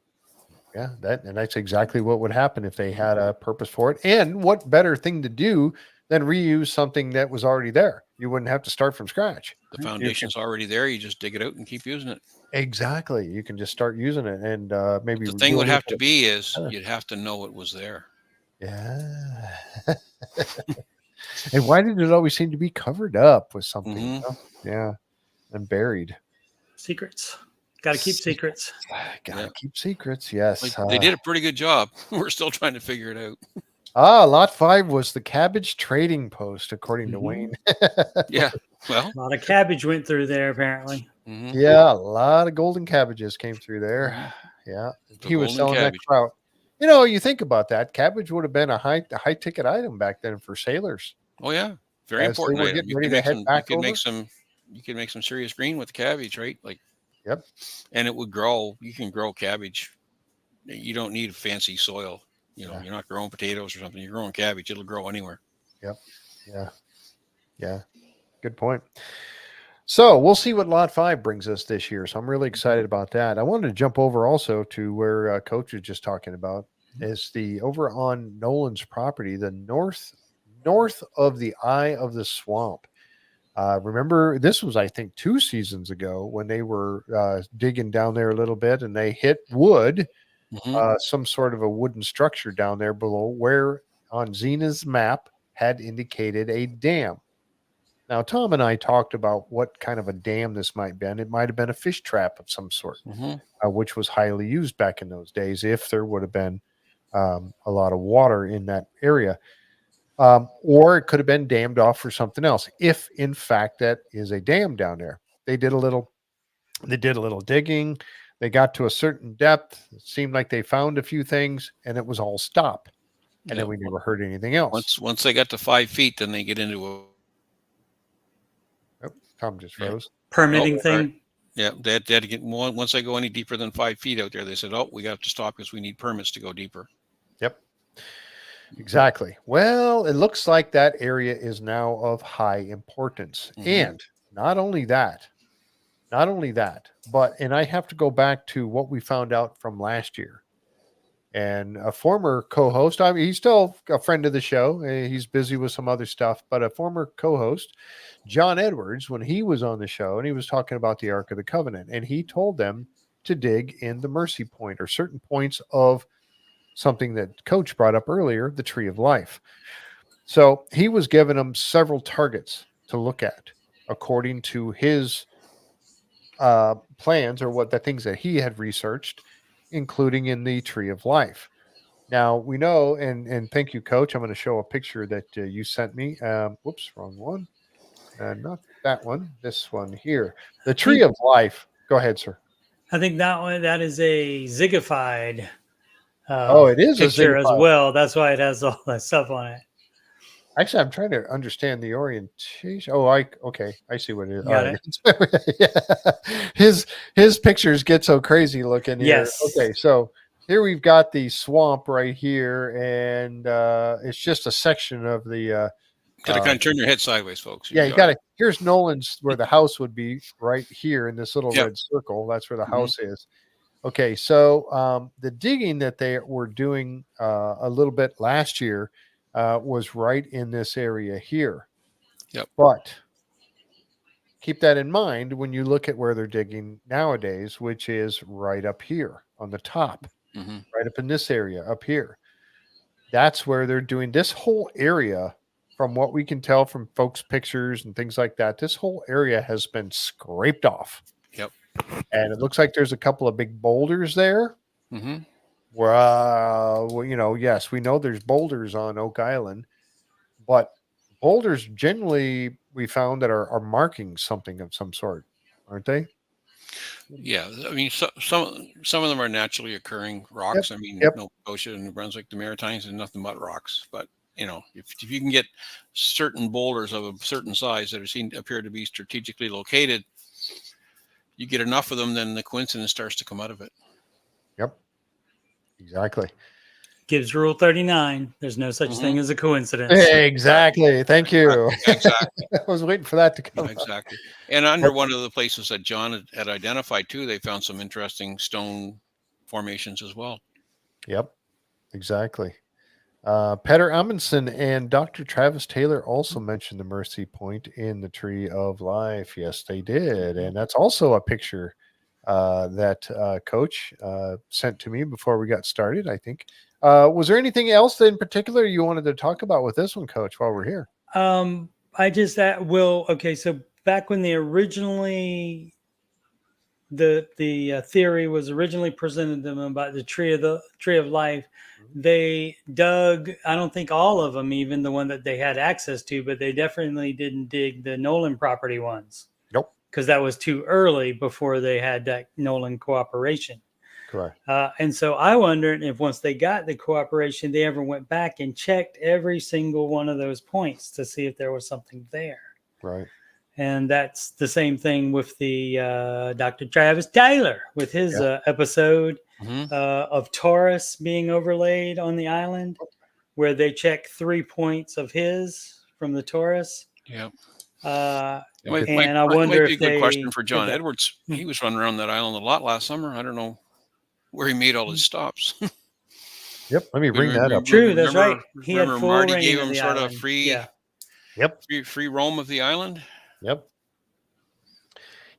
Speaker 1: Yeah, that's exactly what would happen if they had a purpose for it. And what better thing to do than reuse something that was already there? You wouldn't have to start from scratch.
Speaker 2: The
Speaker 1: You can-
Speaker 2: foundation's already there. You just dig it out and keep using it.
Speaker 1: Exactly. You can just start using it, and maybe
Speaker 2: The thing
Speaker 1: do a
Speaker 2: would
Speaker 1: little
Speaker 2: have to
Speaker 1: bit
Speaker 2: be is
Speaker 1: better.
Speaker 2: you'd have to know it was there.
Speaker 1: Yeah. And why did it always seem to be covered up with something?
Speaker 2: Mhm.
Speaker 1: Yeah, and buried.
Speaker 3: Secrets. Got to keep secrets.
Speaker 1: Gotta
Speaker 2: Yeah.
Speaker 1: keep secrets. Yes.
Speaker 2: They did a pretty good job. We're still trying to figure it out.
Speaker 1: Lot 5 was the cabbage trading post, according to
Speaker 3: Mhm.
Speaker 1: Wayne.
Speaker 2: Yeah. Well.
Speaker 3: A lot of cabbage went through there, apparently.
Speaker 2: Mhm.
Speaker 1: Yeah, a lot of golden cabbages came through there.
Speaker 2: Mhm.
Speaker 1: Yeah,
Speaker 2: The
Speaker 1: he was
Speaker 2: golden
Speaker 1: selling
Speaker 2: cabbage.
Speaker 1: that trout. You think about that. Cabbage would have been a high ticket item back then for sailors
Speaker 2: Oh yeah, very
Speaker 1: as they
Speaker 2: important
Speaker 1: were
Speaker 2: item.
Speaker 1: getting ready to head back over.
Speaker 2: You can make some serious green with the cabbage, right? Like,
Speaker 1: Yep.
Speaker 2: and it would grow. You can grow cabbage. You don't need fancy soil.
Speaker 1: Yeah.
Speaker 2: You're not growing potatoes or something. You're growing cabbage. It'll grow anywhere.
Speaker 1: Yep. Yeah. Yeah. Good point. So we'll see what Lot 5 brings us this year. So I'm really excited about that. I wanted to jump over also to where Coach was just talking about is the over on Nolan's property, the north of the eye of the swamp. Remember, this was, I think, 2 seasons ago when they were digging down there a little bit and they hit wood,
Speaker 2: Mhm.
Speaker 1: some sort of a wooden structure down there below where on Zena's map had indicated a dam. Now, Tom and I talked about what kind of a dam this might have been. It might have been a fish trap of some sort,
Speaker 2: Mhm.
Speaker 1: which was highly used back in those days if there would have been a lot of water in that area. Or it could have been dammed off for something else. If in fact that is a dam down there, they did a little digging. They got to a certain depth. It seemed like they found a few things, and it was all stop. And
Speaker 2: Yeah.
Speaker 1: then we never heard anything else.
Speaker 2: Once they got to 5 feet, then they get into a
Speaker 1: Oh, Tom just
Speaker 2: Yeah.
Speaker 1: froze.
Speaker 3: Permitting
Speaker 2: Oh, sorry.
Speaker 3: thing.
Speaker 2: yeah. They had to get once they go any deeper than 5 feet out there. They said, "Oh, we got to stop because we need permits to go deeper."
Speaker 1: Yep. Exactly. Well, it looks like that area is now of high importance.
Speaker 2: Mhm.
Speaker 1: And not only that, but, and I have to go back to what we found out from last year. And a former co-host, I mean, he's still a friend of the show. He's busy with some other stuff, but a former co-host, John Edwards, when he was on the show and he was talking about the Ark of the Covenant, and he told them to dig in the mercy point or certain points of something that Coach brought up earlier, the tree of life. So he was giving them several targets to look at according to his plans or what the things that he had researched, including in the tree of life. Now we know, and thank you, Coach. I'm going to show a picture that you sent me. Whoops, wrong one. Not that one. This one here. The tree of life. Go ahead, sir.
Speaker 3: I think that is a zigified
Speaker 1: Oh, it is a
Speaker 3: picture as
Speaker 1: zigzag.
Speaker 3: well. That's why it has all that stuff on it.
Speaker 1: Actually, I'm trying to understand the orientation. Oh, okay. I see what it is.
Speaker 3: Got
Speaker 1: All right. Yeah. His pictures get so crazy looking here.
Speaker 3: Yes.
Speaker 1: Okay, so here we've got the swamp right here, and it's just a section of the.
Speaker 2: Got to kind of turn your head sideways, folks.
Speaker 1: Yeah, you got to. Here's Nolan's where the house would be right here in this little
Speaker 2: Yep.
Speaker 1: red circle. That's where the
Speaker 2: Mhm.
Speaker 1: house is. Okay, so the digging that they were doing a little bit last year was right in this area here.
Speaker 2: Yep.
Speaker 1: But keep that in mind when you look at where they're digging nowadays, which is right up here on the top.
Speaker 2: Mm-hmm.
Speaker 1: right up in this area up here. That's where they're doing this whole area. From what we can tell from folks' pictures and things like that, this whole area has been scraped off.
Speaker 2: Yep.
Speaker 1: And it looks like there's a couple of big boulders there.
Speaker 2: Mm-hmm.
Speaker 1: Well, yes, we know there's boulders on Oak Island, but boulders generally we found that are marking something of some sort, aren't they?
Speaker 2: Yeah, I mean, some of them are naturally occurring rocks. I mean,
Speaker 1: Yep.
Speaker 2: Nova Scotia and New Brunswick, the Maritimes, and nothing but rocks. But if you can get certain boulders of a certain size that appear to be strategically located, you get enough of them, then the coincidence starts to come out of it.
Speaker 1: Yep. Exactly.
Speaker 3: Gibbs Rule 39. There's no such thing as a coincidence.
Speaker 1: Exactly. Thank you.
Speaker 2: Exactly.
Speaker 1: I was waiting for that to come.
Speaker 2: Exactly. And under one of the places that John had identified too, they found some interesting stone formations as well.
Speaker 1: Yep. Exactly. Peter Amundsen and Dr. Travis Taylor also mentioned the Mercy Point in the Tree of Life. Yes, they did. And that's also a picture that Coach sent to me before we got started, I think. Was there anything else in particular you wanted to talk about with this one, Coach, while we're here?
Speaker 3: I just okay, so back when they originally the theory was originally presented to them about the tree of life, they dug, I don't think all of them, even the one that they had access to, but they definitely didn't dig the Nolan property ones.
Speaker 1: Nope.
Speaker 3: Because that was too early before they had that Nolan cooperation.
Speaker 1: Correct.
Speaker 3: And so I wondered if once they got the cooperation, they ever went back and checked every single one of those points to see if there was something there.
Speaker 1: Right.
Speaker 3: And that's the same thing with the Dr. Travis Taylor with his episode of Taurus being overlaid on the island, where they check 3 points of his from the Taurus.
Speaker 2: Yep.
Speaker 3: And I wonder
Speaker 2: might be
Speaker 3: if
Speaker 2: a good question for John Edwards. He was running around that island a lot last summer. I don't know where he made all his stops.
Speaker 1: Yep. Let me bring that up.
Speaker 3: True, that's right. He had
Speaker 2: remember
Speaker 3: full
Speaker 2: Marty
Speaker 3: reign
Speaker 2: gave
Speaker 3: of
Speaker 2: him
Speaker 3: the
Speaker 2: sort
Speaker 3: island.
Speaker 2: of free, free roam of the island.
Speaker 1: Yep.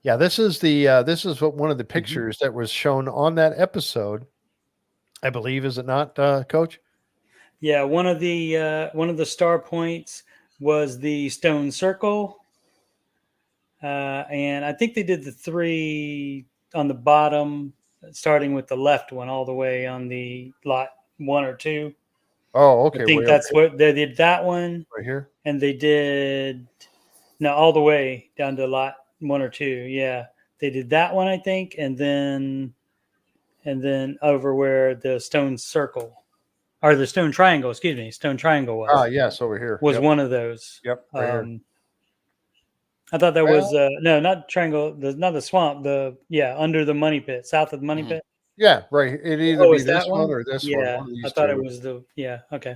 Speaker 1: Yeah, this is what one of the pictures that was shown on that episode, I believe, is it not, Coach?
Speaker 3: Yeah, one of the star points was the stone circle, and I think they did the 3 on the bottom, starting with the left one all the way on the lot 1 or 2.
Speaker 1: Oh, okay.
Speaker 3: I think that's what they did, that one
Speaker 1: right here,
Speaker 3: and they did all the way down to lot 1 or 2. Yeah, they did that one, I think, and then over where the stone circle. Or the stone triangle, stone triangle was.
Speaker 1: Yes, over here.
Speaker 3: Was one of those.
Speaker 1: Yep, right here.
Speaker 3: I thought that was no, not triangle, not the swamp, under the money pit, south of the money pit.
Speaker 1: Yeah, right. It either be this one or this one.
Speaker 3: Yeah, I thought it was okay.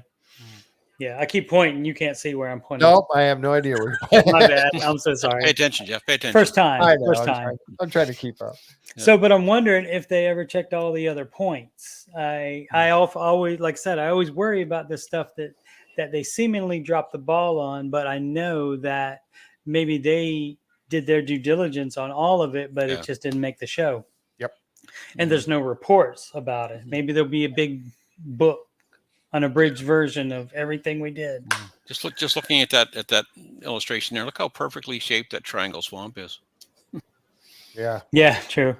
Speaker 3: Yeah, I keep pointing. You can't see where I'm pointing.
Speaker 1: Nope, I have no idea where.
Speaker 3: My bad. I'm so sorry.
Speaker 2: Pay attention, Jeff. Pay attention.
Speaker 3: First time.
Speaker 1: I know,
Speaker 3: First time.
Speaker 1: I'm trying to keep up.
Speaker 3: So, but I'm wondering if they ever checked all the other points. I always, like I said, I always worry about this stuff that they seemingly dropped the ball on, but I know that maybe they did their due diligence on all of it, but it just didn't make the show.
Speaker 1: Yep.
Speaker 3: And there's no reports about it. Maybe there'll be a big book, an abridged version of everything we did.
Speaker 2: Just looking at that illustration there, look how perfectly shaped that triangle swamp is.
Speaker 1: Yeah.
Speaker 3: Yeah, true.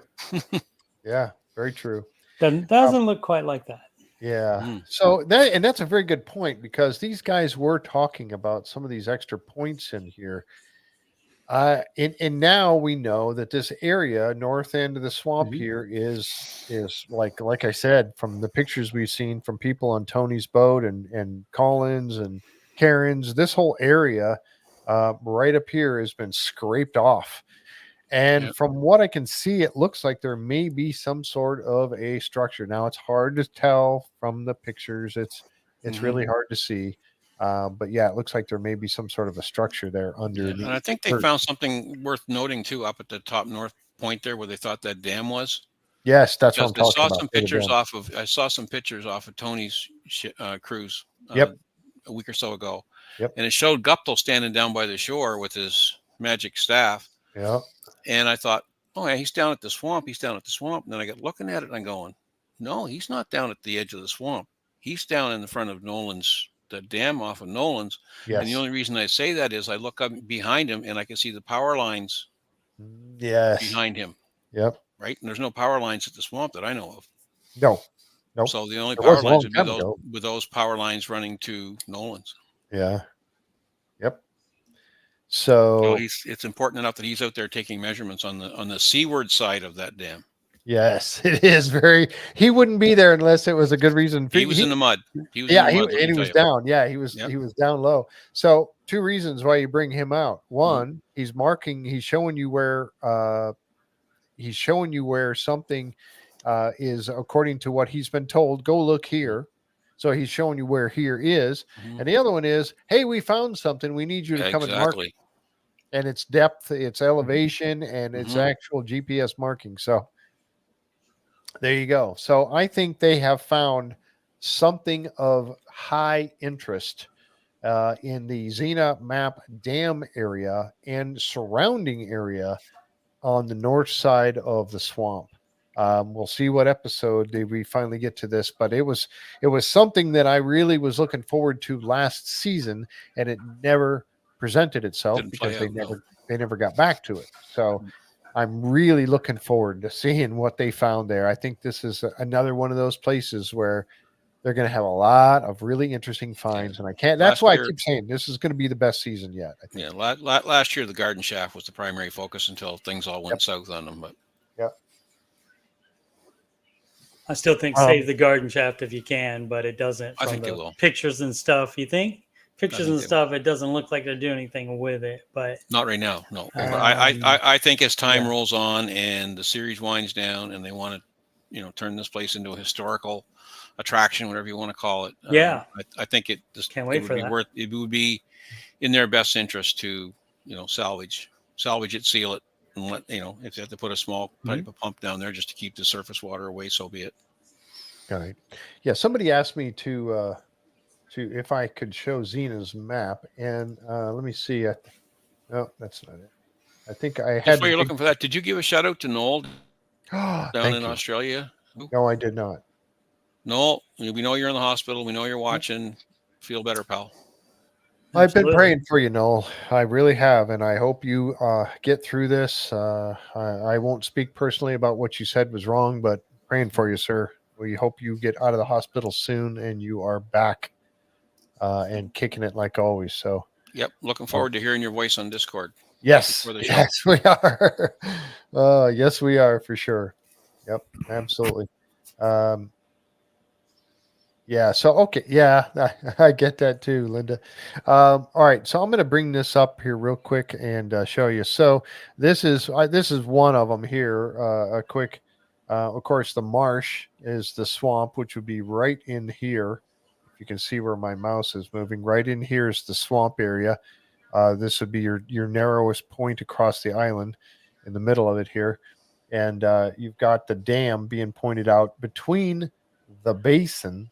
Speaker 1: Yeah, very true.
Speaker 3: Doesn't look quite like that.
Speaker 1: Yeah. So that's a very good point, because these guys were talking about some of these extra points in here. And now we know that this area, north end of the swamp here, is like I said, from the pictures we've seen from people on Tony's boat and Collins and Karen's, this whole area right up here has been scraped off. And from what I can see, it looks like there may be some sort of a structure. Now, it's hard to tell from the pictures. It's really hard to see. But yeah, it looks like there may be some sort of a structure there underneath.
Speaker 2: And I think they found something worth noting too up at the top north point there, where they thought that dam was.
Speaker 1: Yes, that's what I'm talking about.
Speaker 2: I saw some pictures off of Tony's cruise
Speaker 1: a
Speaker 2: week or so ago.
Speaker 1: Yep.
Speaker 2: And it showed Guptill standing down by the shore with his magic staff.
Speaker 1: Yeah.
Speaker 2: And I thought, oh yeah, he's down at the swamp. He's down at the swamp. And then I got looking at it and I'm going, No, he's not down at the edge of the swamp. He's down in the front of Nolan's, the dam off of Nolan's. And the
Speaker 1: Yes.
Speaker 2: only reason I say that is I look up behind him and I can see the power lines
Speaker 1: Yes.
Speaker 2: behind him,
Speaker 1: Yep.
Speaker 2: right? And there's no power lines at the swamp that I know of.
Speaker 1: No. Nope.
Speaker 2: So the only
Speaker 1: There
Speaker 2: power
Speaker 1: was a
Speaker 2: lines
Speaker 1: long
Speaker 2: would be
Speaker 1: time ago.
Speaker 2: with those power lines running to Nolan's.
Speaker 1: Yeah. Yep.
Speaker 2: So
Speaker 1: So
Speaker 2: it's important enough that he's out there taking measurements on the seaward side of that dam.
Speaker 1: yes, it is very. He wouldn't be there unless it was a good reason.
Speaker 2: He was in the mud. He was
Speaker 1: Yeah,
Speaker 2: in the mud.
Speaker 1: he was down. Yeah, he was down low. So two reasons why you bring him out. One, he's marking. He's showing you where. He's showing you where something is according to what he's been told. Go look here. So he's showing you where here is. And the other one is, hey, we found something. We need you to come and mark it. And its depth, its elevation, and its actual GPS marking. So there you go. So I think they have found something of high interest in the Zena map dam area and surrounding area on the north side of the swamp. We'll see what episode did we finally get to this, but it was something that I really was looking forward to last season, and it never presented itself because they never got back to it. So I'm really looking forward to seeing what they found there. I think this is another one of those places where they're going to have a lot of really interesting finds, and I can't. That's why I keep saying this is going to be the best season yet. I think.
Speaker 2: Yeah, last year the garden shaft was the primary focus until things all went south on them. But
Speaker 3: I still think save the garden shaft if you can, but it doesn't.
Speaker 2: I think they will.
Speaker 3: Pictures and stuff. You think? Pictures and stuff. It doesn't look like they're doing anything with it, but
Speaker 2: not right now. No, I think as time rolls on and the series winds down, and they want to, turn this place into a historical attraction, whatever you want to call it. I think it just
Speaker 3: can't wait for that.
Speaker 2: It would be in their best interest to, salvage it, seal it, and let, if they have to put a small type of pump down there just to keep the surface water away, so be it.
Speaker 1: All right. Yeah. Somebody asked me to if I could show Zena's map, and let me see. No, that's not it. I think I had.
Speaker 2: That's why you're looking for that. Did you give a shout out to Nolan down in Australia?
Speaker 1: No, I did not.
Speaker 2: No, we know you're in the hospital. We know you're watching. Feel better, pal.
Speaker 1: I've been praying for you, Noel. I really have, and I hope you get through this. I won't speak personally about what you said was wrong, but praying for you, sir. We hope you get out of the hospital soon and you are back and kicking it like always. So,
Speaker 2: yep, looking forward to hearing your voice on Discord.
Speaker 1: Yes, yes, we are. Yes, we are for sure. Yep, absolutely. Yeah. So, okay. Yeah, I get that too, Linda. All right. So I'm going to bring this up here real quick and show you. So this is one of them here. A quick, of course, the marsh is the swamp, which would be right in here. If you can see where my mouse is moving, right in here is the swamp area. This would be your narrowest point across the island in the middle of it here. And you've got the dam being pointed out between the basin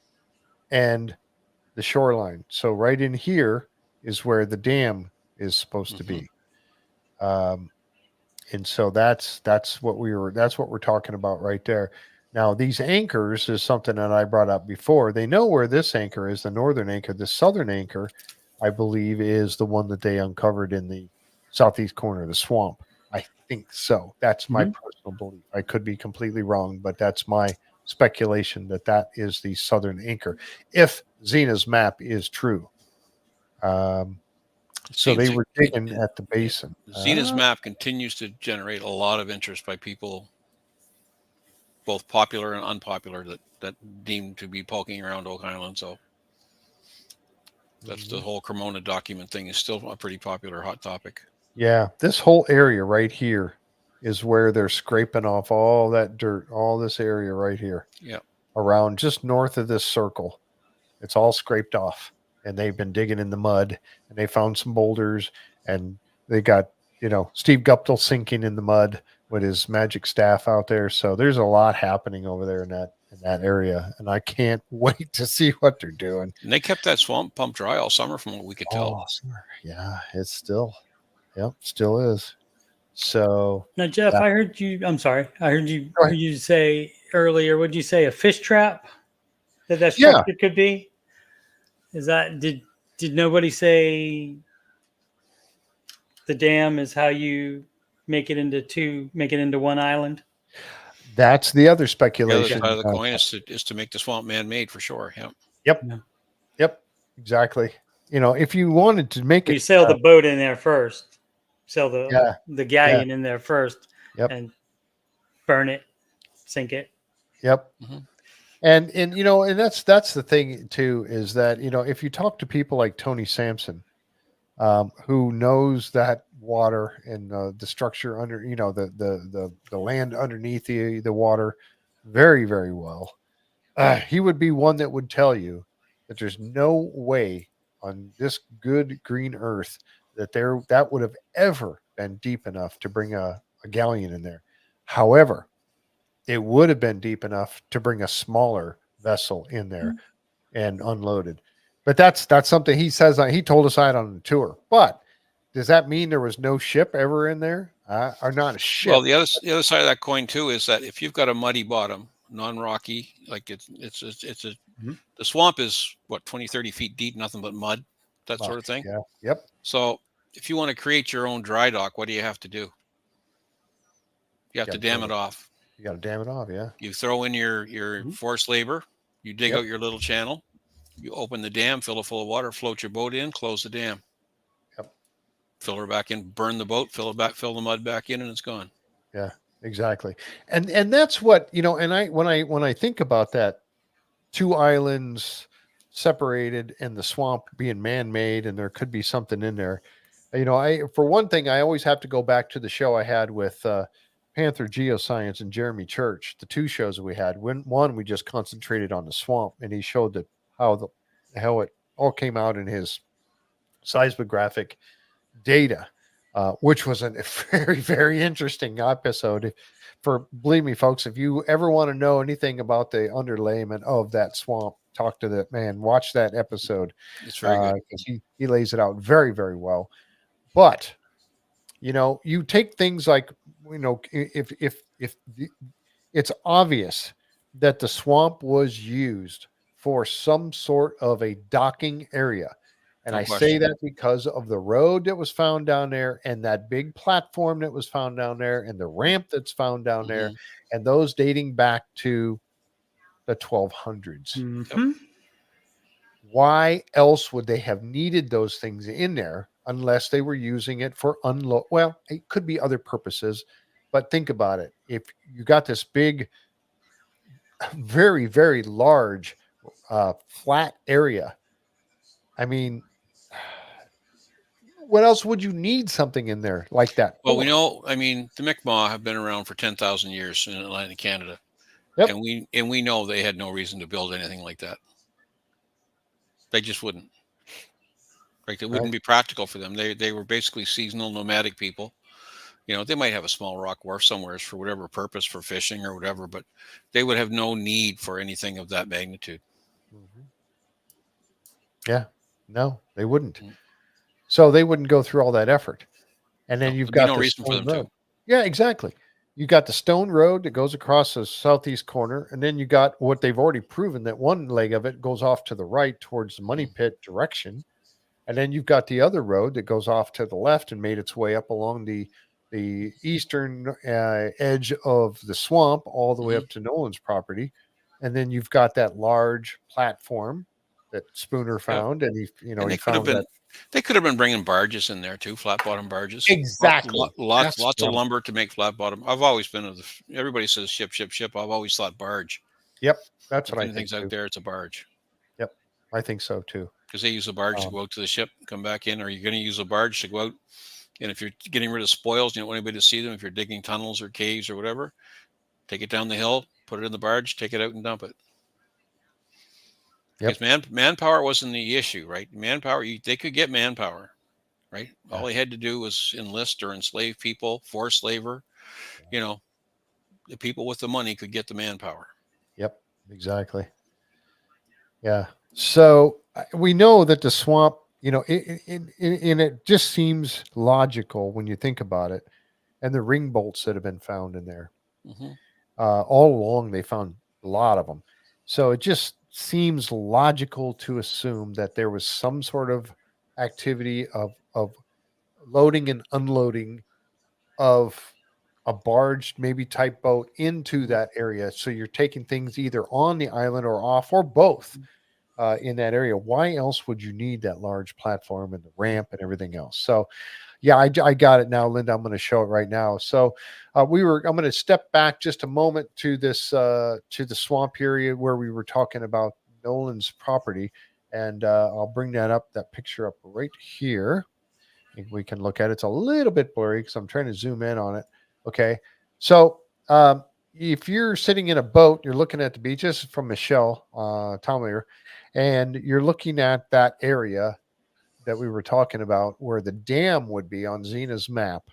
Speaker 1: and the shoreline. So right in here is where the dam is supposed to be. And so that's what we're talking about right there. Now, these anchors is something that I brought up before. They know where this anchor is, the northern anchor. The southern anchor, I believe, is the one that they uncovered in the southeast corner of the swamp. I think so. That's my personal belief. I could be completely wrong, but that's my speculation that is the southern anchor, if Zena's map is true. So they were digging at the basin.
Speaker 2: Zena's map continues to generate a lot of interest by people, both popular and unpopular, that deem to be poking around Oak Island. So that's the whole Cremona document thing is still a pretty popular hot topic.
Speaker 1: Yeah, this whole area right here is where they're scraping off all that dirt, all this area right here.
Speaker 2: Yeah.
Speaker 1: Around just north of this circle. It's all scraped off, and they've been digging in the mud, and they found some boulders, and they got, Steve Guptill sinking in the mud with his magic staff out there. So there's a lot happening over there in that area, and I can't wait to see what they're doing.
Speaker 2: And they kept that swamp pump dry all summer from what we could tell.
Speaker 1: Yeah, it's still, still is. So
Speaker 3: Now, Jeff,
Speaker 1: that-
Speaker 3: I heard you. I'm sorry. I heard you.
Speaker 1: Go ahead.
Speaker 3: Heard you say earlier. Would you say a fish trap that
Speaker 1: Yeah.
Speaker 3: structure could be? Is that did nobody say the dam is how you make it into one island?
Speaker 1: that's the other
Speaker 2: The other
Speaker 1: speculation.
Speaker 2: side of the coin is to make the swamp man-made for sure. Yeah.
Speaker 1: Yep.
Speaker 3: No.
Speaker 1: Yep. Exactly. If you wanted to make
Speaker 3: You
Speaker 1: it,
Speaker 3: sail the boat in there first. Sail
Speaker 1: yeah.
Speaker 3: the galleon in there first,
Speaker 1: Yep.
Speaker 3: and burn it, sink it.
Speaker 1: Yep.
Speaker 2: Mhm.
Speaker 1: And that's the thing too, is that if you talk to people like Tony Sampson, who knows that water and the structure under the land underneath the water very, very well, he would be one that would tell you that there's no way on this good green earth that would have ever been deep enough to bring a galleon in there. However, it would have been deep enough to bring a smaller vessel in there and unloaded. But that's something he says. He told us that on the tour. But does that mean there was no ship ever in there, or not a ship?
Speaker 2: Well, the other side of that coin too is that if you've got a muddy bottom, non-rocky, like the swamp is what 20, 30 feet deep, nothing but mud, that sort of thing.
Speaker 1: Yeah. Yep.
Speaker 2: So if you want to create your own dry dock, what do you have to do? You have to dam it off.
Speaker 1: You got to dam it off. Yeah.
Speaker 2: You throw in your forced labor. You dig
Speaker 1: Yep.
Speaker 2: out your little channel. You open the dam, fill it full of water, float your boat in, close the dam.
Speaker 1: Yep.
Speaker 2: Fill her back in, burn the boat, fill the mud back in, and it's gone.
Speaker 1: Yeah. Exactly. And that's what And when I think about that, two islands separated and the swamp being man-made, and there could be something in there. For one thing, I always have to go back to the show I had with Panther Geoscience and Jeremy Church, the two shows that we had. One, we just concentrated on the swamp, and he showed that how it all came out in his seismographic data, which was a very, very interesting episode. Believe me, folks, if you ever want to know anything about the underlayment of that swamp, talk to that man. Watch that episode.
Speaker 2: It's very good.
Speaker 1: Because he lays it out very, very well. But you take things like if it's obvious that the swamp was used for some sort of a docking area. And
Speaker 2: No
Speaker 1: I
Speaker 2: question.
Speaker 1: say that because of the road that was found down there, and that big platform that was found down there, and the ramp that's found down there, and those dating back to the 1200s.
Speaker 3: Mhm.
Speaker 1: Why else would they have needed those things in there unless they were using it for unload? Well, it could be other purposes, but think about it. If you got this big, very, very large, flat area, I mean, what else would you need something in there like that?
Speaker 2: Well, we know, the Mi'kmaq have been around for 10,000 years in Atlantic Canada.
Speaker 1: Yep.
Speaker 2: And we know they had no reason to build anything like that. They just wouldn't. Like, it wouldn't be practical for them. They were basically seasonal nomadic people. They might have a small rock wharf somewhere for whatever purpose, for fishing or whatever, but they would have no need for anything of that magnitude.
Speaker 1: Yeah, no, they wouldn't. So they wouldn't go through all that effort. And then you've got
Speaker 2: no
Speaker 1: the
Speaker 2: reason for
Speaker 1: stone
Speaker 2: them
Speaker 1: road.
Speaker 2: to.
Speaker 1: Yeah, exactly. You got the stone road that goes across the southeast corner, and then you got what they've already proven, that one leg of it goes off to the right towards the money pit direction. And then you've got the other road that goes off to the left and made its way up along the eastern edge of the swamp all the way up to Nolan's property. And then you've got that large platform that Spooner found, and he found that.
Speaker 2: They could have been bringing barges in there too, flat bottom barges.
Speaker 1: Exactly.
Speaker 2: Lots of lumber to make flat bottom. I've always been everybody says ship. I've always thought barge.
Speaker 1: Yep, that's what I think.
Speaker 2: Anything's out there, it's a barge.
Speaker 1: Yep, I think so too.
Speaker 2: Because they use a barge to go out to the ship, come back in. Or you're going to use a barge to go out. And if you're getting rid of spoils, you don't want anybody to see them. If you're digging tunnels or caves or whatever, take it down the hill, put it in the barge, take it out and dump it.
Speaker 1: Yep.
Speaker 2: Because manpower wasn't the issue, right? Manpower, they could get manpower, right? All they had to do was enlist or enslave people, forced labor. The people with the money could get the manpower.
Speaker 1: Yep, exactly. Yeah. So we know that the swamp, and it just seems logical when you think about it, and the ring bolts that have been found in there.
Speaker 2: Hmm.
Speaker 1: All along, they found a lot of them. So it just seems logical to assume that there was some sort of activity of loading and unloading of a barge, maybe type boat into that area. So you're taking things either on the island or off or both in that area. Why else would you need that large platform and the ramp and everything else? So, yeah, I got it now, Linda. I'm going to show it right now. So, I'm going to step back just a moment to this, to the swamp area where we were talking about Nolan's property. And I'll bring that picture up right here. We can look at it. It's a little bit blurry because I'm trying to zoom in on it. Okay. So, if you're sitting in a boat, you're looking at the beaches from Michelle, Tomier, and you're looking at that area that we were talking about where the dam would be on Zena's map.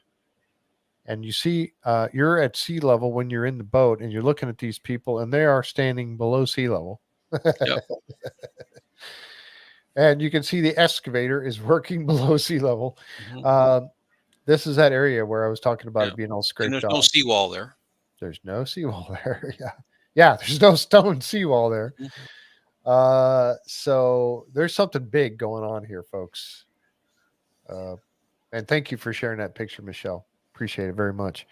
Speaker 1: And you see, you're at sea level when you're in the boat and you're looking at these people and they are standing below sea level.
Speaker 2: Yep.
Speaker 1: And you can see the excavator is working below sea level.
Speaker 2: Hmm.
Speaker 1: This is that area where I was talking about it being all
Speaker 2: And
Speaker 1: scraped
Speaker 2: there's
Speaker 1: off.
Speaker 2: no seawall there.
Speaker 1: There's no seawall there. Yeah. Yeah. There's no stone seawall there. So there's something big going on here, folks. And thank you for sharing that picture, Michelle. Appreciate it very much.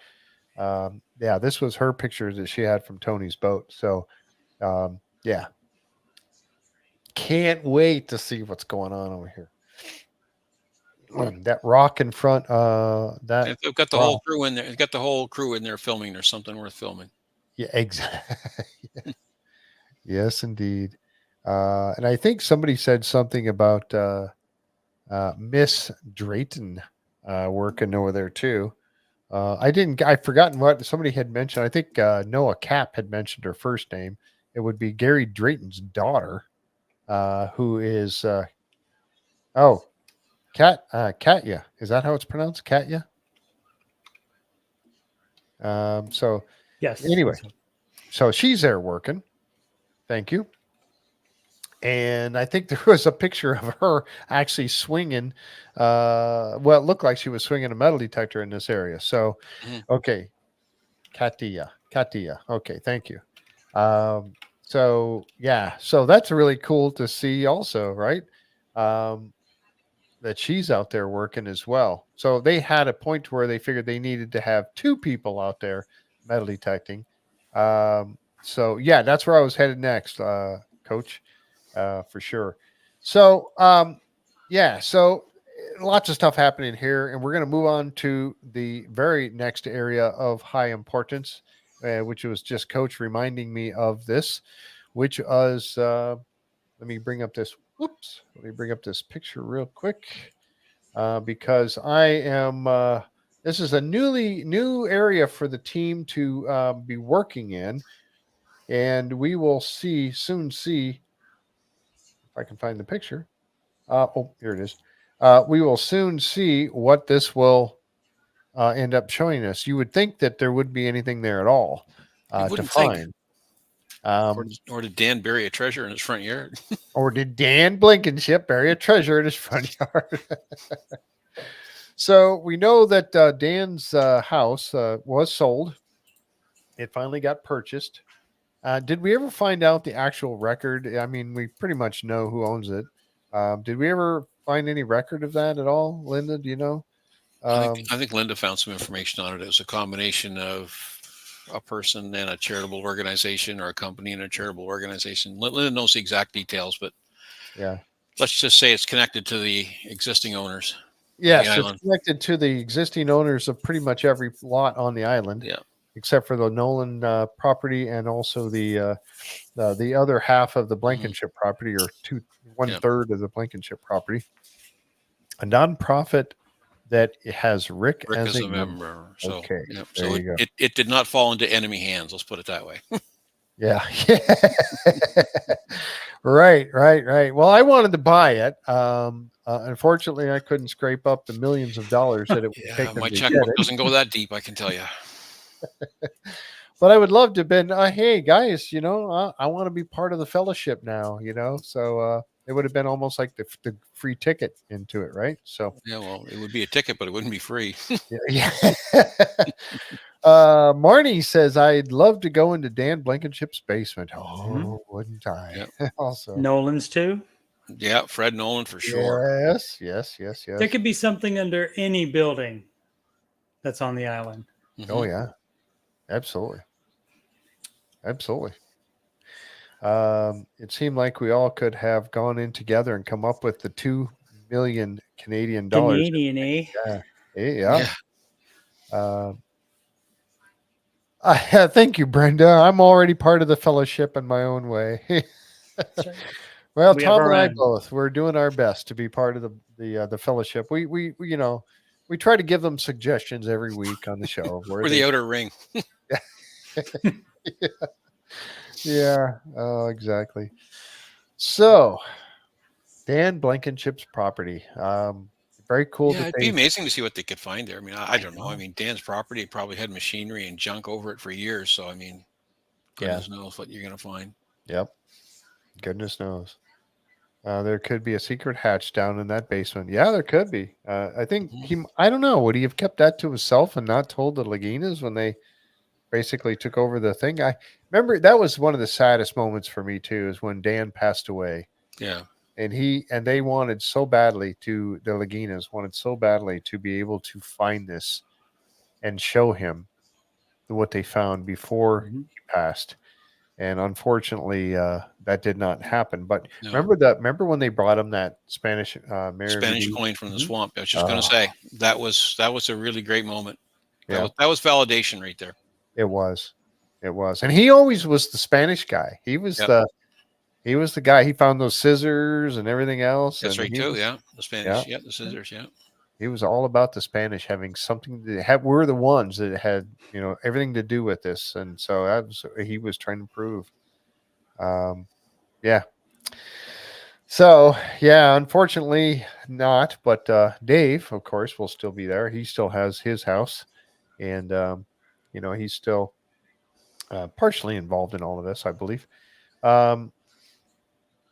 Speaker 1: Yeah, this was her picture that she had from Tony's boat. So, yeah, can't wait to see what's going on over here. That rock in front, that
Speaker 2: They've got the
Speaker 1: rock.
Speaker 2: whole crew in there. They've got the whole crew in there filming. There's something worth filming.
Speaker 1: Yeah, exactly. Yes, indeed. And I think somebody said something about Miss Drayton working over there too. I've forgotten what somebody had mentioned. I think Noah Cap had mentioned her first name. It would be Gary Drayton's daughter, who is, Katya. Is that how it's pronounced? Katya? So
Speaker 3: Yes.
Speaker 1: anyway, so she's there working. Thank you. And I think there was a picture of her actually swinging. Well, it looked like she was swinging a metal detector in this area. So,
Speaker 2: Mhm.
Speaker 1: okay, Katia. Okay, thank you. So yeah, so that's really cool to see, also, right? That she's out there working as well. So they had a point where they figured they needed to have two people out there metal detecting. So yeah, that's where I was headed next, Coach. For sure. So, yeah, so lots of stuff happening here, and we're going to move on to the very next area of high importance, which was just Coach reminding me of this, which was, let me bring up this, let me bring up this picture real quick, because I am, this is a new area for the team to be working in, and we will soon see if I can find the picture. Here it is. We will soon see what this will end up showing us. You would think that there wouldn't be anything there at all
Speaker 2: You
Speaker 1: to
Speaker 2: wouldn't think.
Speaker 1: find.
Speaker 2: Or did Dan bury a treasure in his front yard?
Speaker 1: Or did Dan Blankenship bury a treasure in his front yard? So we know that Dan's house was sold. It finally got purchased. Did we ever find out the actual record? I mean, we pretty much know who owns it. Did we ever find any record of that at all, Linda? Do you know?
Speaker 2: I think Linda found some information on it. It was a combination of a person and a charitable organization, or a company and a charitable organization. Linda knows the exact details, but
Speaker 1: Yeah.
Speaker 2: let's just say it's connected to the existing owners.
Speaker 1: Yes,
Speaker 2: The
Speaker 1: it's
Speaker 2: island.
Speaker 1: connected to the existing owners of pretty much every lot on the island.
Speaker 2: Yeah.
Speaker 1: Except for the Nolan property, and also the other half of the Blankenship property, or one third of the Blankenship property. A nonprofit that has Rick as a member.
Speaker 2: So,
Speaker 1: Okay,
Speaker 2: yeah.
Speaker 1: there
Speaker 2: So
Speaker 1: you go.
Speaker 2: it did not fall into enemy hands. Let's put it that way.
Speaker 1: Yeah. Right. Well, I wanted to buy it. Unfortunately, I couldn't scrape up the millions of dollars that it would take them
Speaker 2: My
Speaker 1: to get
Speaker 2: checkbook
Speaker 1: it.
Speaker 2: doesn't go that deep, I can tell you.
Speaker 1: But I would love to have been, hey guys, I want to be part of the fellowship now, So it would have been almost like the free ticket into it, right? So
Speaker 2: Yeah, well, it would be a ticket, but it wouldn't be free.
Speaker 1: yeah. Marnie says, I'd love to go into Dan Blankenship's basement. Oh, wouldn't I?
Speaker 2: Yeah.
Speaker 1: Also,
Speaker 3: Nolan's too.
Speaker 2: Yeah, Fred Nolan for sure.
Speaker 1: yes.
Speaker 3: There could be something under any building that's on the island.
Speaker 1: Oh,
Speaker 2: Mhm.
Speaker 1: yeah. Absolutely. It seemed like we all could have gone in together and come up with the 2 million Canadian dollars.
Speaker 3: Canadian, eh?
Speaker 1: Yeah. Thank you, Brenda. I'm already part of the fellowship in my own way.
Speaker 3: That's right.
Speaker 1: Well,
Speaker 3: We have
Speaker 1: Tom
Speaker 3: our
Speaker 1: and I
Speaker 3: own.
Speaker 1: both, we're doing our best to be part of the fellowship. We we try to give them suggestions every week on the show of where
Speaker 2: Or
Speaker 1: they
Speaker 2: the outer ring.
Speaker 1: yeah, oh, exactly. So, Dan Blankenship's property. Very cool
Speaker 2: Yeah,
Speaker 1: that
Speaker 2: it'd be
Speaker 1: they
Speaker 2: amazing to see what they could find there. I mean, I
Speaker 1: I
Speaker 2: don't know. I
Speaker 1: know.
Speaker 2: mean, Dan's property probably had machinery and junk over it for years. So, I mean,
Speaker 1: Yeah.
Speaker 2: goodness knows what you're going to find.
Speaker 1: Yep. Goodness knows. There could be a secret hatch down in that basement. Yeah, there could be. I think
Speaker 2: Mhm.
Speaker 1: I don't know. Would he have kept that to himself and not told the Laginas when they basically took over the thing? I remember that was one of the saddest moments for me too, is when Dan passed away.
Speaker 2: Yeah.
Speaker 1: And they wanted so badly the Laginas wanted so badly to be able to find this and show him what they found before
Speaker 3: Mhm.
Speaker 1: he passed. And unfortunately, that did not happen. But
Speaker 2: No.
Speaker 1: remember when they brought him that Spanish
Speaker 2: Spanish
Speaker 1: Maravedí?
Speaker 2: coin from the
Speaker 3: Mhm.
Speaker 2: swamp. I was just going to
Speaker 1: Oh,
Speaker 2: say that was a really great moment.
Speaker 1: yeah,
Speaker 2: That was validation right there.
Speaker 1: it was, and he always was the Spanish guy.
Speaker 2: Yep.
Speaker 1: He was the guy. He found those scissors and everything else,
Speaker 2: That's
Speaker 1: and
Speaker 2: right
Speaker 1: he
Speaker 2: too.
Speaker 1: was
Speaker 2: Yeah. The
Speaker 1: yeah,
Speaker 2: Spanish. Yeah. The scissors. Yeah.
Speaker 1: he was all about the Spanish having something to have. We're the ones that had everything to do with this, and so he was trying to prove. Yeah. So yeah, unfortunately not. But Dave, of course, will still be there. He still has his house, and he's still partially involved in all of this, I believe. Um,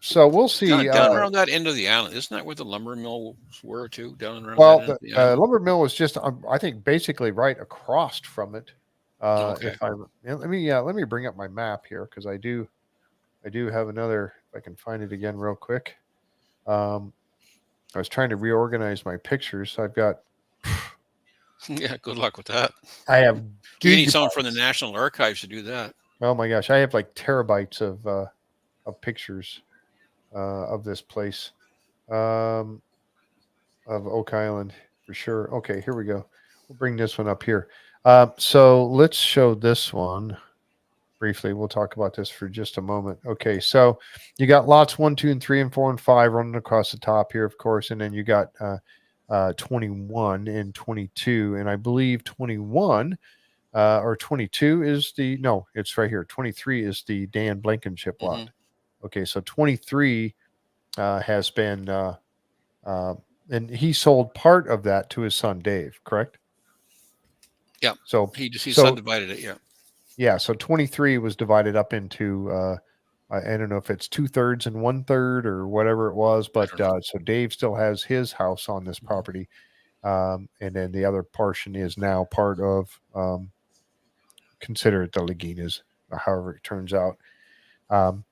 Speaker 1: so we'll see.
Speaker 2: Down around that end of the island, isn't that where the lumber mills were too? Down around that
Speaker 1: Well,
Speaker 2: end
Speaker 1: the
Speaker 2: of the island.
Speaker 1: lumber mill was just, I think, basically right across from it.
Speaker 2: Okay.
Speaker 1: If I'm, let me bring up my map here because I do have another. If I can find it again real quick. I was trying to reorganize my pictures. So I've got,
Speaker 2: Yeah. Good luck with that.
Speaker 1: I have
Speaker 2: You need someone from the
Speaker 1: gigabytes.
Speaker 2: National Archives to do that.
Speaker 1: Oh my gosh, I have like terabytes of pictures of this place, um, of Oak Island for sure. Okay, here we go. We'll bring this one up here. So let's show this one briefly. We'll talk about this for just a moment. Okay, so you got lots 1, 2, and 3, and 4, and 5 running across the top here, of course, and then you got 21 and 22, and I believe 21 or 22 is it's right here. 23 is the Dan Blankenship lot.
Speaker 2: Mhm.
Speaker 1: Okay, so 23 has been, and he sold part of that to his son Dave, correct?
Speaker 2: Yeah.
Speaker 1: So
Speaker 2: He
Speaker 1: so
Speaker 2: subdivided it. Yeah.
Speaker 1: yeah, so 23 was divided up into I don't know if it's 2/3 and 1/3 or whatever it was,
Speaker 2: I
Speaker 1: but
Speaker 2: don't know.
Speaker 1: so Dave still has his house on this
Speaker 2: Mhm.
Speaker 1: property, and then the other portion is now part of, consider it the Laginas, however it turns out. Um,